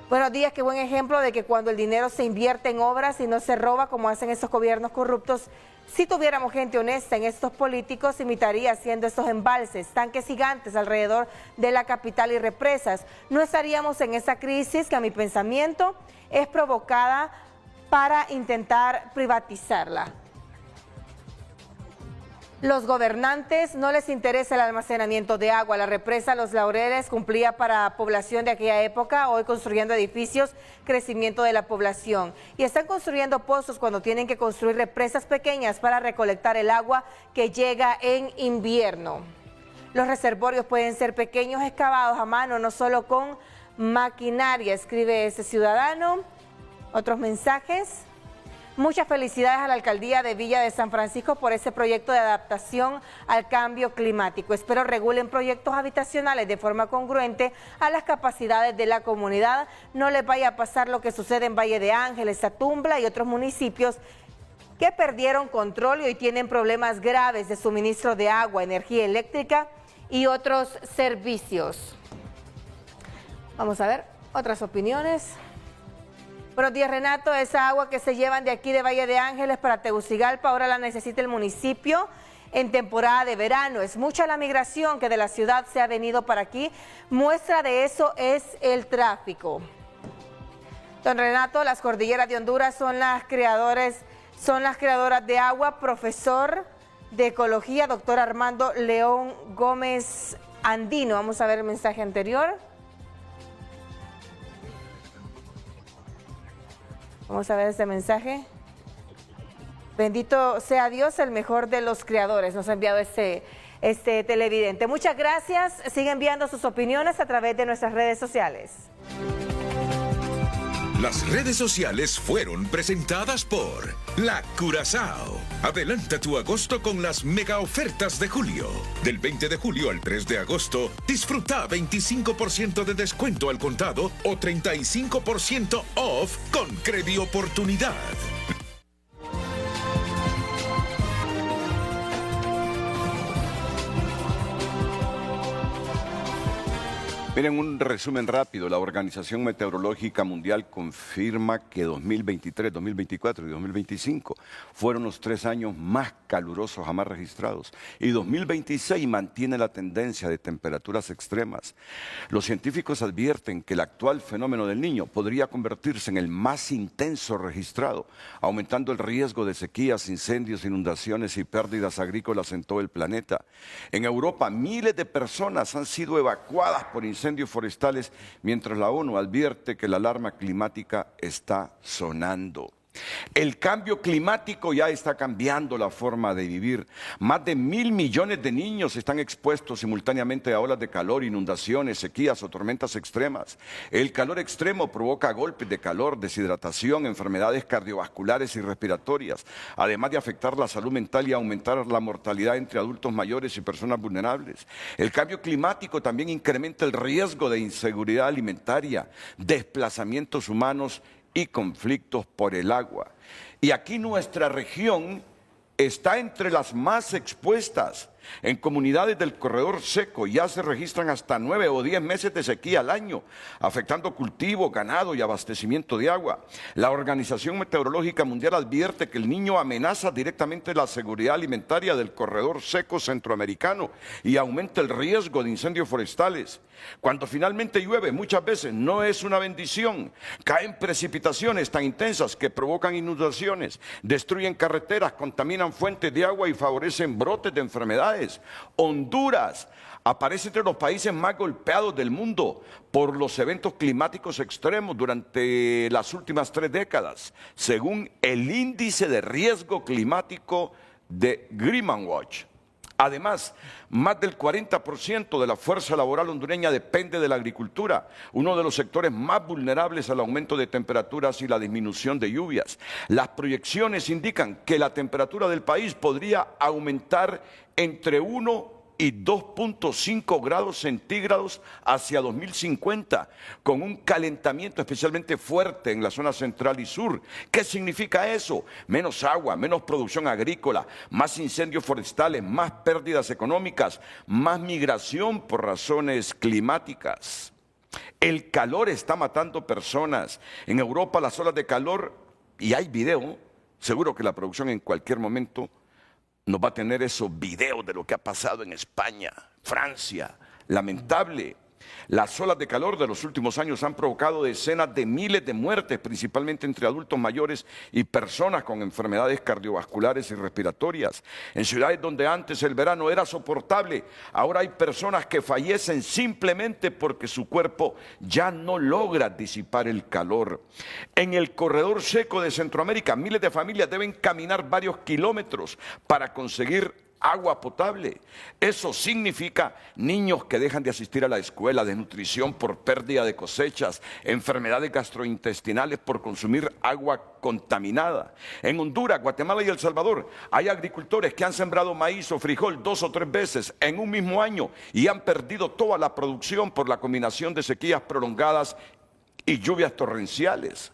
Buenos días, qué buen ejemplo de que cuando el dinero se invierte en obras y no se roba como hacen estos gobiernos corruptos. Si tuviéramos gente honesta en estos políticos, imitaría haciendo estos embalses, tanques gigantes alrededor de la capital y represas. No estaríamos en esa crisis que a mi pensamiento es provocada para intentar privatizarla. Los gobernantes no les interesa el almacenamiento de agua. La represa Los Laureles cumplía para población de aquella época, hoy construyendo edificios, crecimiento de la población. Y están construyendo pozos cuando tienen que construir represas pequeñas para recolectar el agua que llega en invierno. Los reservorios pueden ser pequeños, excavados a mano, no solo con maquinaria, escribe ese ciudadano. Otros mensajes. Muchas felicidades a la alcaldía de Villa de San Francisco por ese proyecto de adaptación al cambio climático. Espero regulen proyectos habitacionales de forma congruente a las capacidades de la comunidad. No les vaya a pasar lo que sucede en Valle de Ángeles, Satumbla y otros municipios que perdieron control y hoy tienen problemas graves de suministro de agua, energía eléctrica y otros servicios. Vamos a ver otras opiniones. Buenos días, Renato. Esa agua que se llevan de aquí de Valle de Ángeles para Tegucigalpa ahora la necesita el municipio en temporada de verano. Es mucha la migración que de la ciudad se ha venido para aquí. Muestra de eso es el tráfico. Don Renato, las cordilleras de Honduras son las creadoras de agua. Profesor de Ecología, doctor Armando León Gómez Andino. Vamos a ver el mensaje anterior. Vamos a ver este mensaje. Bendito sea Dios, el mejor de los creadores. Nos ha enviado este televidente. Muchas gracias. Sigue enviando sus opiniones a través de nuestras redes sociales. Las redes sociales fueron presentadas por La Curazao. Adelanta tu agosto con las mega ofertas de julio. Del 20 de julio al 3 de agosto, disfruta 25% de descuento al contado o 35% off con Credioportunidad. Miren, un resumen rápido. La Organización Meteorológica Mundial confirma que 2023, 2024 y 2025 fueron los 3 años más calurosos jamás registrados. Y 2026 mantiene la tendencia de temperaturas extremas. Los científicos advierten que el actual fenómeno del Niño podría convertirse en el más intenso registrado, aumentando el riesgo de sequías, incendios, inundaciones y pérdidas agrícolas en todo el planeta. En Europa, miles de personas han sido evacuadas por incendios forestales, mientras la ONU advierte que la alarma climática está sonando. El cambio climático ya está cambiando la forma de vivir. Más de 1.000 millones de niños están expuestos simultáneamente a olas de calor, inundaciones, sequías o tormentas extremas. El calor extremo provoca golpes de calor, deshidratación, enfermedades cardiovasculares y respiratorias, además de afectar la salud mental y aumentar la mortalidad entre adultos mayores y personas vulnerables. El cambio climático también incrementa el riesgo de inseguridad alimentaria, desplazamientos humanos y conflictos por el agua. Y aquí nuestra región está entre las más expuestas. En comunidades del corredor seco ya se registran hasta 9 o 10 meses de sequía al año, afectando cultivo, ganado y abastecimiento de agua. La Organización Meteorológica Mundial advierte que el Niño amenaza directamente la seguridad alimentaria del corredor seco centroamericano y aumenta el riesgo de incendios forestales. Cuando finalmente llueve, muchas veces no es una bendición. Caen precipitaciones tan intensas que provocan inundaciones, destruyen carreteras, contaminan fuentes de agua y favorecen brotes de enfermedades ciudades. Honduras aparece entre los países más golpeados del mundo por los eventos climáticos extremos durante las últimas 3 décadas, según el índice de riesgo climático de Greenman Watch. Además, más del 40% de la fuerza laboral hondureña depende de la agricultura, uno de los sectores más vulnerables al aumento de temperaturas y la disminución de lluvias. Las proyecciones indican que la temperatura del país podría aumentar entre 1 y 2.5 grados centígrados hacia 2050, con un calentamiento especialmente fuerte en la zona central y sur. ¿Qué significa eso? Menos agua, menos producción agrícola, más incendios forestales, más pérdidas económicas, más migración por razones climáticas. El calor está matando personas. En Europa las olas de calor, y hay video, seguro que la producción en cualquier momento nos va a tener esos videos de lo que ha pasado en España, Francia. Lamentable. Las olas de calor de los últimos años han provocado decenas de miles de muertes, principalmente entre adultos mayores y personas con enfermedades cardiovasculares y respiratorias. En ciudades donde antes el verano era soportable, ahora hay personas que fallecen simplemente porque su cuerpo ya no logra disipar el calor. En el corredor seco de Centroamérica, miles de familias deben caminar varios kilómetros para conseguir agua potable. Eso significa niños que dejan de asistir a la escuela, desnutrición por pérdida de cosechas, enfermedades gastrointestinales por consumir agua contaminada. En Honduras, Guatemala y El Salvador hay agricultores que han sembrado maíz o frijol 2 o 3 veces en un mismo año y han perdido toda la producción por la combinación de sequías prolongadas y lluvias torrenciales.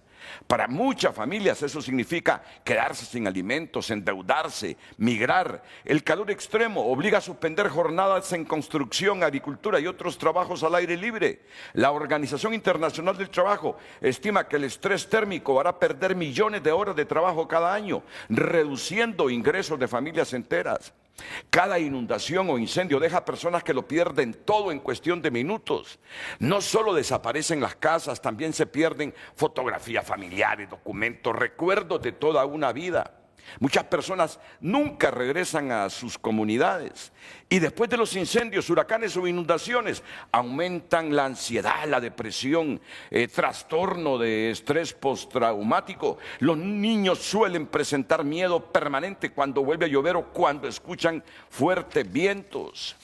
Para muchas familias eso significa quedarse sin alimentos, endeudarse, migrar. El calor extremo obliga a suspender jornadas en construcción, agricultura y otros trabajos al aire libre. La Organización Internacional del Trabajo estima que el estrés térmico hará perder millones de horas de trabajo cada año, reduciendo ingresos de familias enteras. Cada inundación o incendio deja personas que lo pierden todo en cuestión de minutos. No solo desaparecen las casas, también se pierden fotografías familiares, documentos, recuerdos de toda una vida. Muchas personas nunca regresan a sus comunidades. Y después de los incendios, huracanes o inundaciones, aumentan la ansiedad, la depresión, trastorno de estrés postraumático. Los niños suelen presentar miedo permanente cuando vuelve a llover o cuando escuchan fuertes vientos.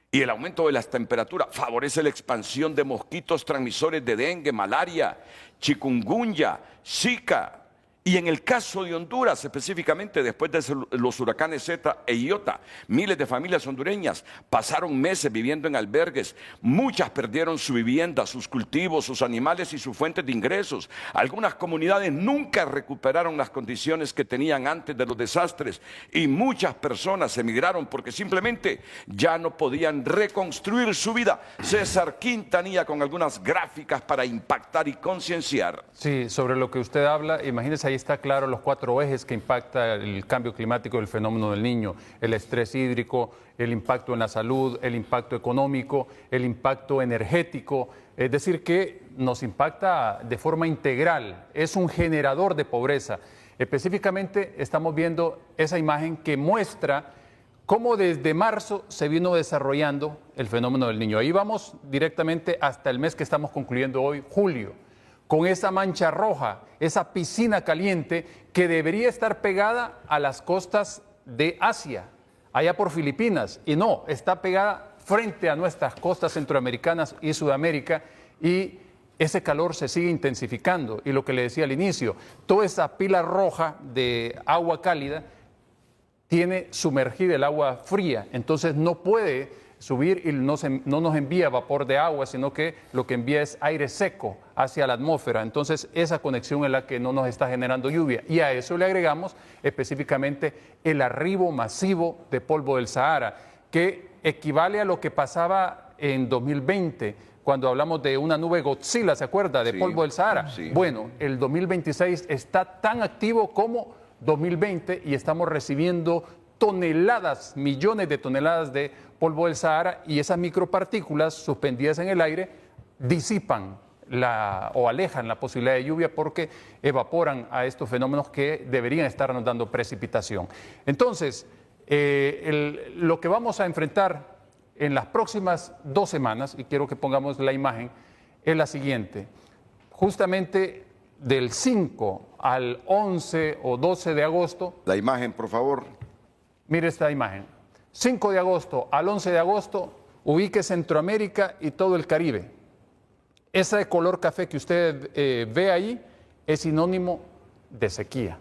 Y el aumento de las temperaturas favorece la expansión de mosquitos transmisores de dengue, malaria, chikungunya, Zika. Y en el caso de Honduras, específicamente después de los huracanes Zeta e Iota, miles de familias hondureñas pasaron meses viviendo en albergues. Muchas perdieron su vivienda, sus cultivos, sus animales y sus fuentes de ingresos. Algunas comunidades nunca recuperaron las condiciones que tenían antes de los desastres. Y muchas personas emigraron porque simplemente ya no podían reconstruir su vida. César Quintanilla con algunas gráficas para impactar y concienciar. Sí, sobre lo que usted habla, imagínese, ahí está claro los 4 ejes que impacta el cambio climático y el fenómeno del niño: el estrés hídrico, el impacto en la salud, el impacto económico, el impacto energético. Es decir, que nos impacta de forma integral, es un generador de pobreza. Específicamente estamos viendo esa imagen que muestra cómo desde marzo se vino desarrollando el fenómeno del niño. Ahí vamos directamente hasta el mes que estamos concluyendo hoy, julio, con esa mancha roja, esa piscina caliente que debería estar pegada a las costas de Asia, allá por Filipinas, y no, está pegada frente a nuestras costas centroamericanas y Sudamérica, y ese calor se sigue intensificando. Y lo que le decía al inicio, toda esa pila roja de agua cálida tiene sumergida el agua fría, entonces no puede subir y no nos envía vapor de agua, sino que lo que envía es aire seco hacia la atmósfera. Entonces esa conexión es la que no nos está generando lluvia, y a eso le agregamos específicamente el arribo masivo de polvo del Sahara, que equivale a lo que pasaba en 2020, cuando hablamos de una nube Godzilla, ¿se acuerda? De polvo del Sahara. Sí. Bueno, el 2026 está tan activo como 2020 y estamos recibiendo toneladas, millones de toneladas de polvo del Sahara, y esas micropartículas suspendidas en el aire disipan o alejan la posibilidad de lluvia porque evaporan a estos fenómenos que deberían estarnos dando precipitación. Entonces, Lo que vamos a enfrentar en las próximas 2 semanas, y quiero que pongamos la imagen, es la siguiente. Justamente del 5 al 11 o 12 de agosto. La imagen, por favor. Mire esta imagen. 5 de agosto al 11 de agosto, ubique Centroamérica y todo el Caribe. Ese color café que usted ve ahí es sinónimo de sequía.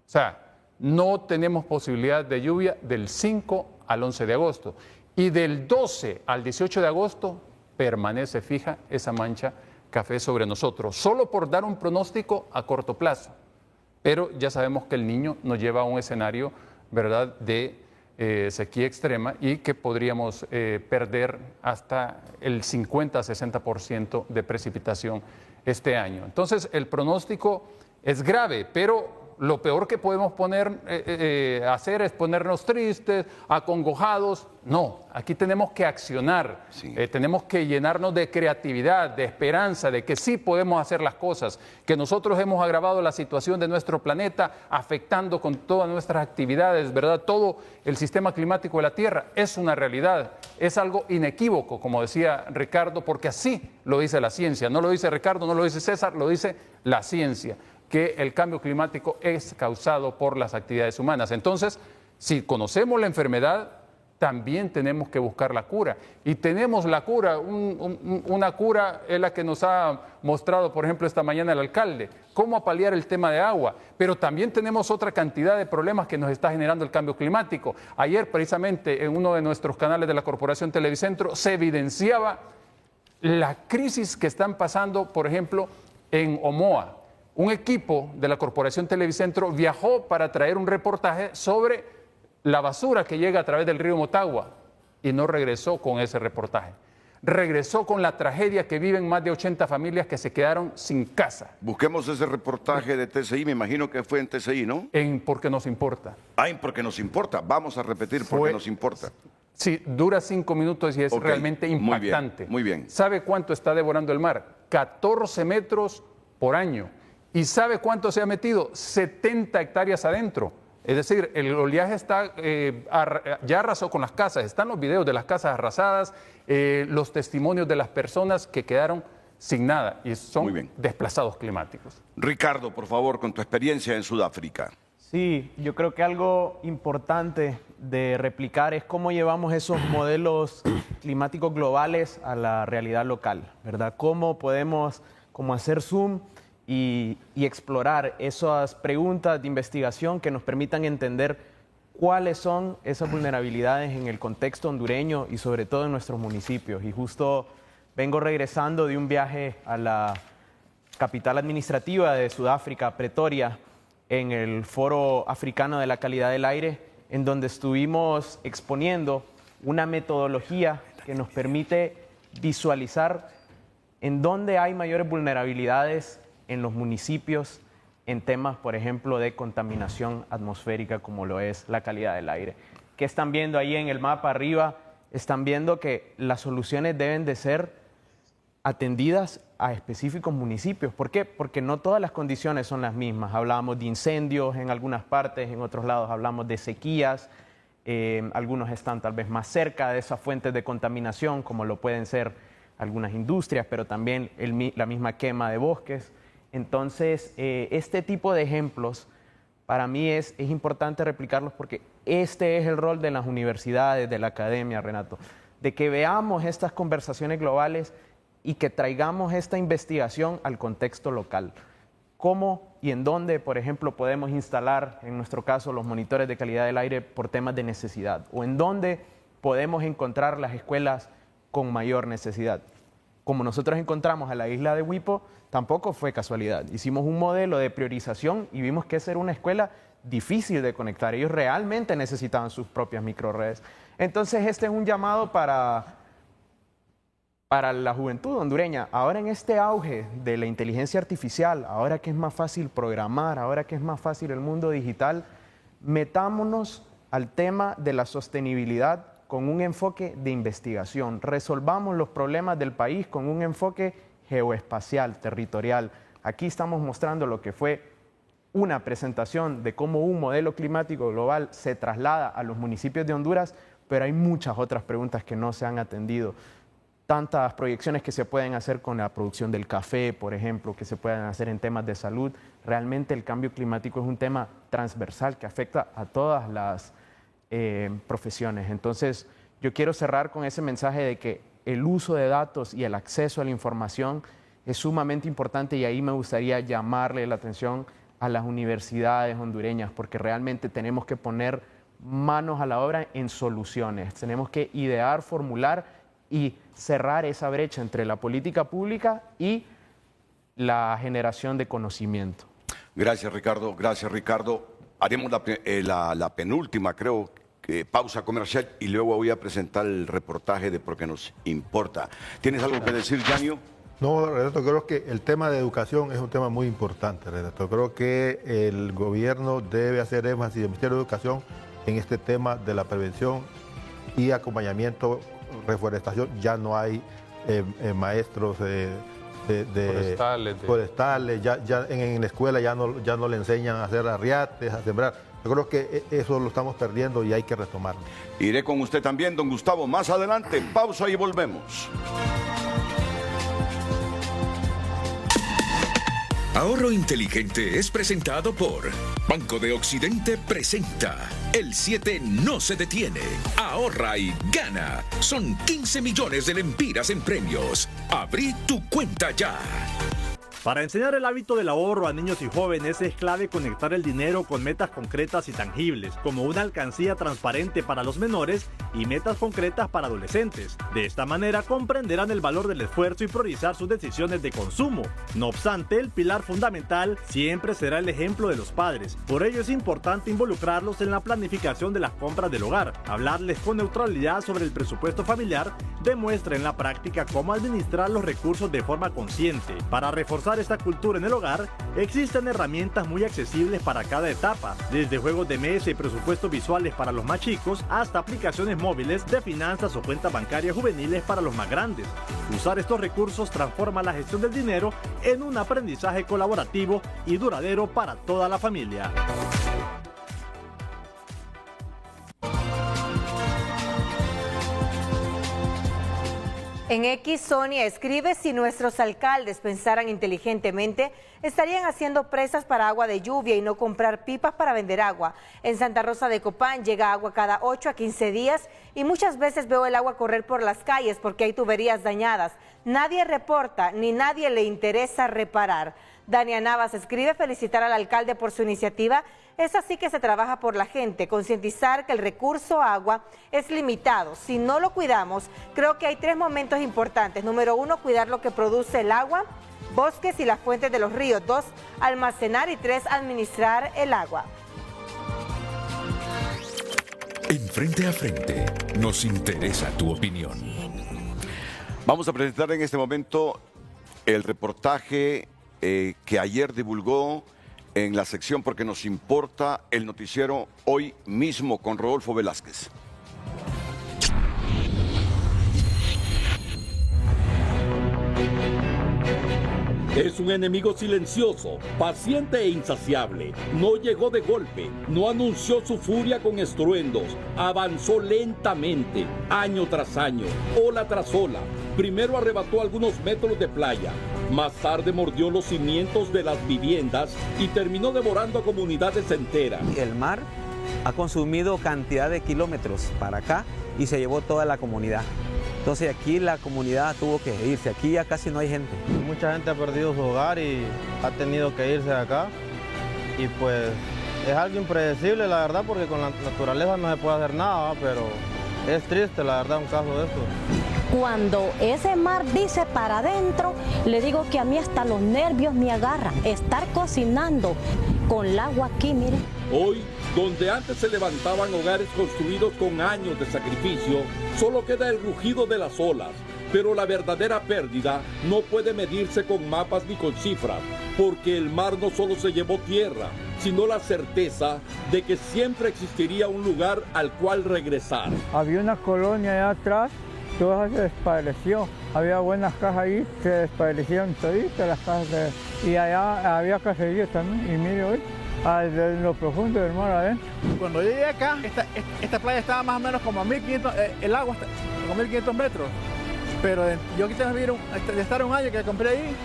O sea, no tenemos posibilidad de lluvia del 5 al 11 de agosto. Y del 12 al 18 de agosto permanece fija esa mancha café sobre nosotros, solo por dar un pronóstico a corto plazo. Pero ya sabemos que el Niño nos lleva a un escenario, ¿verdad?, de sequía extrema y que podríamos perder hasta el 50-60% de precipitación este año. Entonces, el pronóstico es grave, pero lo peor que podemos hacer es ponernos tristes, acongojados. No, aquí tenemos que accionar, tenemos que llenarnos de creatividad, de esperanza, de que sí podemos hacer las cosas, que nosotros hemos agravado la situación de nuestro planeta, afectando con todas nuestras actividades, ¿verdad? Todo el sistema climático de la Tierra es una realidad, es algo inequívoco, como decía Ricardo, porque así lo dice la ciencia. No lo dice Ricardo, no lo dice César, lo dice la ciencia, que el cambio climático es causado por las actividades humanas. Entonces, si conocemos la enfermedad, también tenemos que buscar la cura. Y tenemos la cura, una cura es la que nos ha mostrado, por ejemplo, esta mañana el alcalde, cómo paliar el tema de agua. Pero también tenemos otra cantidad de problemas que nos está generando el cambio climático. Ayer, precisamente, en uno de nuestros canales de la Corporación Televicentro, se evidenciaba la crisis que están pasando, por ejemplo, en Omoa. Un equipo de la Corporación Televicentro viajó para traer un reportaje sobre la basura que llega a través del río Motagua y no regresó con ese reportaje. Regresó con la tragedia que viven más de 80 familias que se quedaron sin casa. Busquemos ese reportaje de TCI, me imagino que fue en TCI, ¿no? En Porque Nos Importa. Ah, en Porque Nos Importa. Vamos a repetir Porque Nos Importa. Sí, dura 5 minutos y es realmente impactante. Muy bien. ¿Sabe cuánto está devorando el mar? 14 metros por año. ¿Y sabe cuánto se ha metido? 70 hectáreas adentro. Es decir, el oleaje está, ya arrasó con las casas. Están los videos de las casas arrasadas, los testimonios de las personas que quedaron sin nada y son desplazados climáticos. Ricardo, por favor, con tu experiencia en Sudáfrica. Sí, yo creo que algo importante de replicar es cómo llevamos esos modelos climáticos globales a la realidad local, ¿verdad? Cómo podemos hacer zoom y explorar esas preguntas de investigación que nos permitan entender cuáles son esas vulnerabilidades en el contexto hondureño y sobre todo en nuestros municipios. Y justo vengo regresando de un viaje a la capital administrativa de Sudáfrica, Pretoria, en el Foro Africano de la Calidad del Aire, en donde estuvimos exponiendo una metodología que nos permite visualizar en dónde hay mayores vulnerabilidades en los municipios en temas, por ejemplo, de contaminación atmosférica, como lo es la calidad del aire. ¿Qué están viendo ahí en el mapa arriba? Están viendo que las soluciones deben de ser atendidas a específicos municipios. ¿Por qué? Porque no todas las condiciones son las mismas. Hablábamos de incendios en algunas partes, en otros lados hablamos de sequías, algunos están tal vez más cerca de esas fuentes de contaminación, como lo pueden ser algunas industrias, pero también la misma quema de bosques. Entonces, este tipo de ejemplos para mí es importante replicarlos porque este es el rol de las universidades, de la academia, Renato, de que veamos estas conversaciones globales y que traigamos esta investigación al contexto local. ¿Cómo y en dónde, por ejemplo, podemos instalar, en nuestro caso, los monitores de calidad del aire por temas de necesidad? ¿O en dónde podemos encontrar las escuelas con mayor necesidad? Como nosotros encontramos a la isla de Huipo, tampoco fue casualidad. Hicimos un modelo de priorización y vimos que esa era una escuela difícil de conectar. Ellos realmente necesitaban sus propias microredes. Entonces, este es un llamado para la juventud hondureña. Ahora en este auge de la inteligencia artificial, ahora que es más fácil programar, ahora que es más fácil el mundo digital, metámonos al tema de la sostenibilidad con un enfoque de investigación. Resolvamos los problemas del país con un enfoque geoespacial, territorial. Aquí estamos mostrando lo que fue una presentación de cómo un modelo climático global se traslada a los municipios de Honduras, pero hay muchas otras preguntas que no se han atendido. Tantas proyecciones que se pueden hacer con la producción del café, por ejemplo, que se pueden hacer en temas de salud. Realmente el cambio climático es un tema transversal que afecta a todas las profesiones. Entonces, yo quiero cerrar con ese mensaje de que el uso de datos y el acceso a la información es sumamente importante, y ahí me gustaría llamarle la atención a las universidades hondureñas, porque realmente tenemos que poner manos a la obra en soluciones. Tenemos que idear, formular y cerrar esa brecha entre la política pública y la generación de conocimiento. Gracias, Ricardo. Gracias, Ricardo. Haremos la penúltima, creo, pausa comercial, y luego voy a presentar el reportaje de Por qué nos importa. ¿Tienes algo que decir, Yanio? No, Renato, creo que el tema de educación es un tema muy importante, Renato. Creo que el gobierno debe hacer énfasis, el Ministerio de Educación, en este tema de la prevención y acompañamiento, reforestación. Ya no hay maestros forestales, ya en la escuela ya no le enseñan a hacer arriates, a sembrar. Yo creo que eso lo estamos perdiendo y hay que retomarlo. Iré con usted también, don Gustavo, más adelante. Pausa y volvemos. Ahorro Inteligente es presentado por Banco de Occidente presenta El 7 no se detiene. Ahorra y gana. Son 15 millones de lempiras en premios. Abrí tu cuenta ya. Para enseñar el hábito del ahorro a niños y jóvenes es clave conectar el dinero con metas concretas y tangibles, como una alcancía transparente para los menores y metas concretas para adolescentes. De esta manera comprenderán el valor del esfuerzo y priorizar sus decisiones de consumo. No obstante, el pilar fundamental siempre será el ejemplo de los padres. Por ello es importante involucrarlos en la planificación de las compras del hogar. Hablarles con neutralidad sobre el presupuesto familiar demuestra en la práctica cómo administrar los recursos de forma consciente. Para reforzar esta cultura en el hogar, existen herramientas muy accesibles para cada etapa, desde juegos de mesa y presupuestos visuales para los más chicos, hasta aplicaciones móviles de finanzas o cuentas bancarias juveniles para los más grandes. Usar estos recursos transforma la gestión del dinero en un aprendizaje colaborativo y duradero para toda la familia. En X, Sonia escribe: si nuestros alcaldes pensaran inteligentemente, estarían haciendo presas para agua de lluvia y no comprar pipas para vender agua. En Santa Rosa de Copán llega agua cada 8 a 15 días y muchas veces veo el agua correr por las calles porque hay tuberías dañadas. Nadie reporta ni nadie le interesa reparar. Dania Navas escribe: felicitar al alcalde por su iniciativa. Es así que se trabaja por la gente, concientizar que el recurso agua es limitado. Si no lo cuidamos, creo que hay 3 momentos importantes. Número 1, cuidar lo que produce el agua, bosques y las fuentes de los ríos. 2, almacenar, y 3, administrar el agua. En Frente a Frente, nos interesa tu opinión. Vamos a presentar en este momento el reportaje que ayer divulgó en la sección Porque nos importa el noticiero Hoy Mismo con Rodolfo Velázquez. Es un enemigo silencioso, paciente e insaciable. No llegó de golpe, no anunció su furia con estruendos, avanzó lentamente, año tras año, ola tras ola. Primero arrebató algunos metros de playa, más tarde mordió los cimientos de las viviendas y terminó devorando comunidades enteras. El mar ha consumido cantidad de kilómetros para acá y se llevó toda la comunidad. Entonces aquí la comunidad tuvo que irse, aquí ya casi no hay gente. Mucha gente ha perdido su hogar y ha tenido que irse de acá, y pues es algo impredecible, la verdad, porque con la naturaleza no se puede hacer nada, pero es triste, la verdad, un caso de esto. Cuando ese mar dice para adentro, le digo que a mí hasta los nervios me agarran. Estar cocinando con el agua aquí, miren. Hoy, donde antes se levantaban hogares construidos con años de sacrificio, solo queda el rugido de las olas. Pero la verdadera pérdida no puede medirse con mapas ni con cifras, porque el mar no solo se llevó tierra, sino la certeza de que siempre existiría un lugar al cual regresar. Había una colonia allá atrás, toda se desapareció. Había buenas casas ahí, se desaparecieron toditas las casas. Y allá había caseríos también, y mire hoy. En lo profundo del mar adentro. Cuando llegué acá, esta playa estaba más o menos como a 1500, el agua está como 1500 metros. Pero yo quise vivir de estar un año que compré ahí,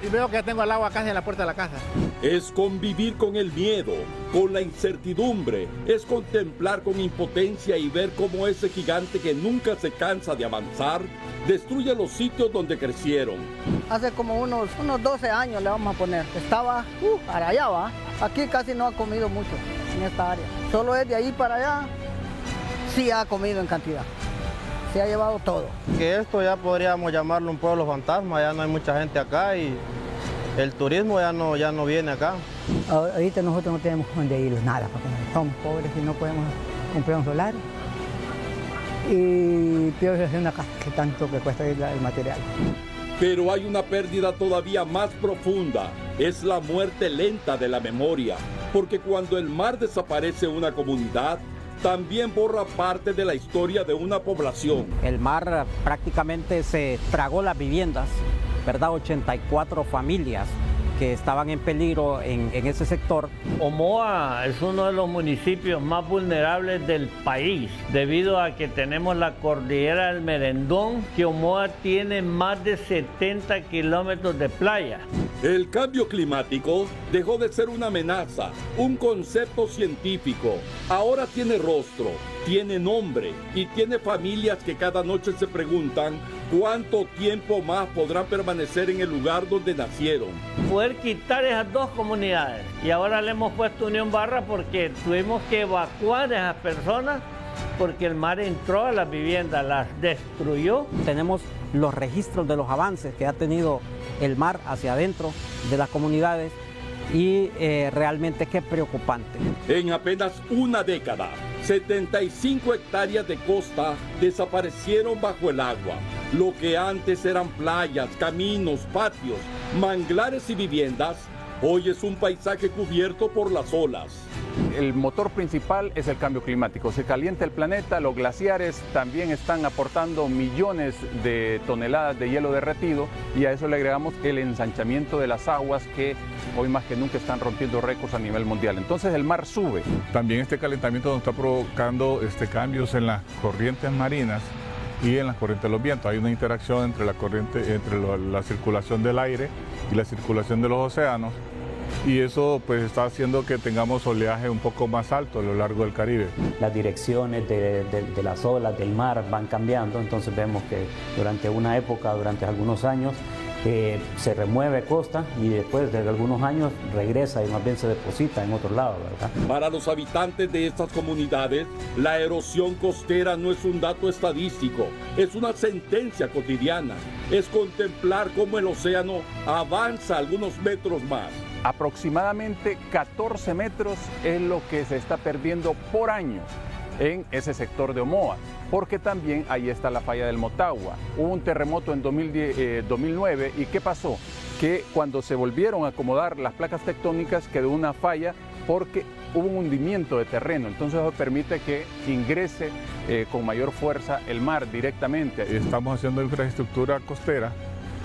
y veo que ya tengo el agua casi en la puerta de la casa. Es convivir con el miedo, con la incertidumbre, es contemplar con impotencia y ver cómo ese gigante que nunca se cansa de avanzar, destruye los sitios donde crecieron. Hace como unos 12 años le vamos a poner. Estaba para allá, ¿va? Aquí casi no ha comido mucho en esta área. Solo es de ahí para allá, sí ha comido en cantidad. Se ha llevado todo. Que esto ya podríamos llamarlo un pueblo fantasma, ya no hay mucha gente acá y el turismo ya no viene acá. Ahorita nosotros no tenemos dónde ir, nada, porque somos pobres y no podemos comprar un solar. Y peor es hacer una casa, que tanto que cuesta el material. Pero hay una pérdida todavía más profunda, es la muerte lenta de la memoria, porque cuando el mar desaparece una comunidad, también borra parte de la historia de una población. El mar prácticamente se tragó las viviendas, ¿verdad? 84 familias que estaban en peligro en ese sector. Omoa es uno de los municipios más vulnerables del país, debido a que tenemos la cordillera del Merendón, que Omoa tiene más de 70 kilómetros de playa. El cambio climático dejó de ser una amenaza, un concepto científico. Ahora tiene rostro, tiene nombre y tiene familias que cada noche se preguntan cuánto tiempo más podrán permanecer en el lugar donde nacieron. Poder quitar esas dos comunidades. Y ahora le hemos puesto Unión Barra porque tuvimos que evacuar a esas personas porque el mar entró a las viviendas, las destruyó. Tenemos los registros de los avances que ha tenido el mar hacia adentro de las comunidades y realmente qué preocupante. En apenas una década, 75 hectáreas de costa desaparecieron bajo el agua. Lo que antes eran playas, caminos, patios, manglares y viviendas, hoy es un paisaje cubierto por las olas. El motor principal es el cambio climático. Se calienta el planeta, los glaciares también están aportando millones de toneladas de hielo derretido y a eso le agregamos el ensanchamiento de las aguas que hoy más que nunca están rompiendo récords a nivel mundial. Entonces el mar sube. También este calentamiento nos está provocando cambios en las corrientes marinas y en las corrientes de los vientos. Hay una interacción entre la corriente, entre la circulación del aire y la circulación de los océanos. Y eso pues está haciendo que tengamos oleaje un poco más alto a lo largo del Caribe. Las direcciones de las olas del mar van cambiando, entonces vemos que durante una época, durante algunos años, se remueve costa y después de algunos años regresa y más bien se deposita en otro lado, ¿verdad? Para los habitantes de estas comunidades, la erosión costera no es un dato estadístico, es una sentencia cotidiana, es contemplar cómo el océano avanza algunos metros más. Aproximadamente 14 metros es lo que se está perdiendo por año en ese sector de Omoa, porque también ahí está la falla del Motagua. Hubo un terremoto en 2009 y ¿qué pasó? Que cuando se volvieron a acomodar las placas tectónicas quedó una falla porque hubo un hundimiento de terreno, entonces eso permite que ingrese con mayor fuerza el mar directamente. Estamos haciendo infraestructura costera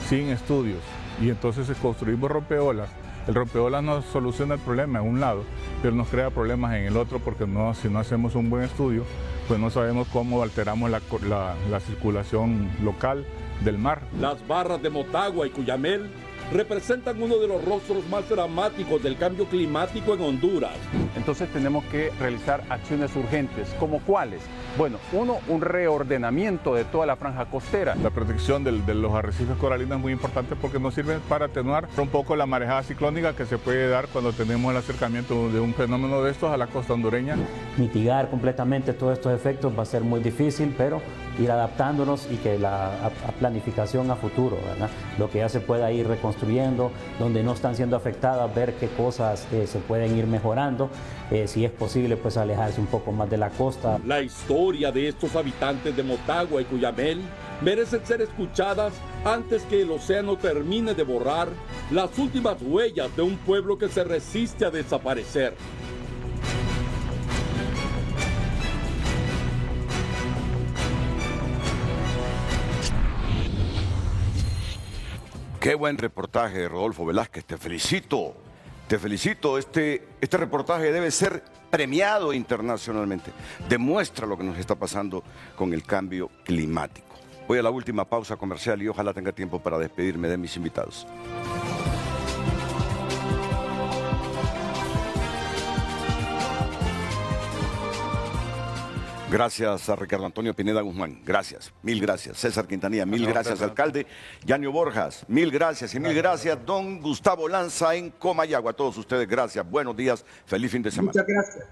sin estudios y entonces construimos rompeolas. El rompeolas nos soluciona el problema en un lado, pero nos crea problemas en el otro porque si no hacemos un buen estudio, pues no sabemos cómo alteramos la circulación local del mar. Las barras de Motagua y Cuyamel representan uno de los rostros más dramáticos del cambio climático en Honduras. Entonces tenemos que realizar acciones urgentes, ¿como cuáles? Bueno, uno, un reordenamiento de toda la franja costera. La protección de los arrecifes coralinos es muy importante porque nos sirve para atenuar un poco la marejada ciclónica que se puede dar cuando tenemos el acercamiento de un fenómeno de estos a la costa hondureña. Mitigar completamente todos estos efectos va a ser muy difícil, pero ir adaptándonos y que la planificación a futuro, ¿verdad? Lo que ya se pueda ir reconstruyendo, donde no están siendo afectadas, ver qué cosas se pueden ir mejorando, si es posible pues alejarse un poco más de la costa. La historia de estos habitantes de Motagua y Cuyamel merecen ser escuchadas antes que el océano termine de borrar las últimas huellas de un pueblo que se resiste a desaparecer. Qué buen reportaje de Rodolfo Velázquez, te felicito. Te felicito, este reportaje debe ser premiado internacionalmente. Demuestra lo que nos está pasando con el cambio climático. Voy a la última pausa comercial y ojalá tenga tiempo para despedirme de mis invitados. Gracias a Ricardo Antonio Pineda Guzmán, gracias, mil gracias. César Quintanilla, mil gracias, alcalde. Yanio Borjas, mil gracias y mil gracias. Don Gustavo Lanza en Comayagua, a todos ustedes, gracias, buenos días, feliz fin de semana. Muchas gracias.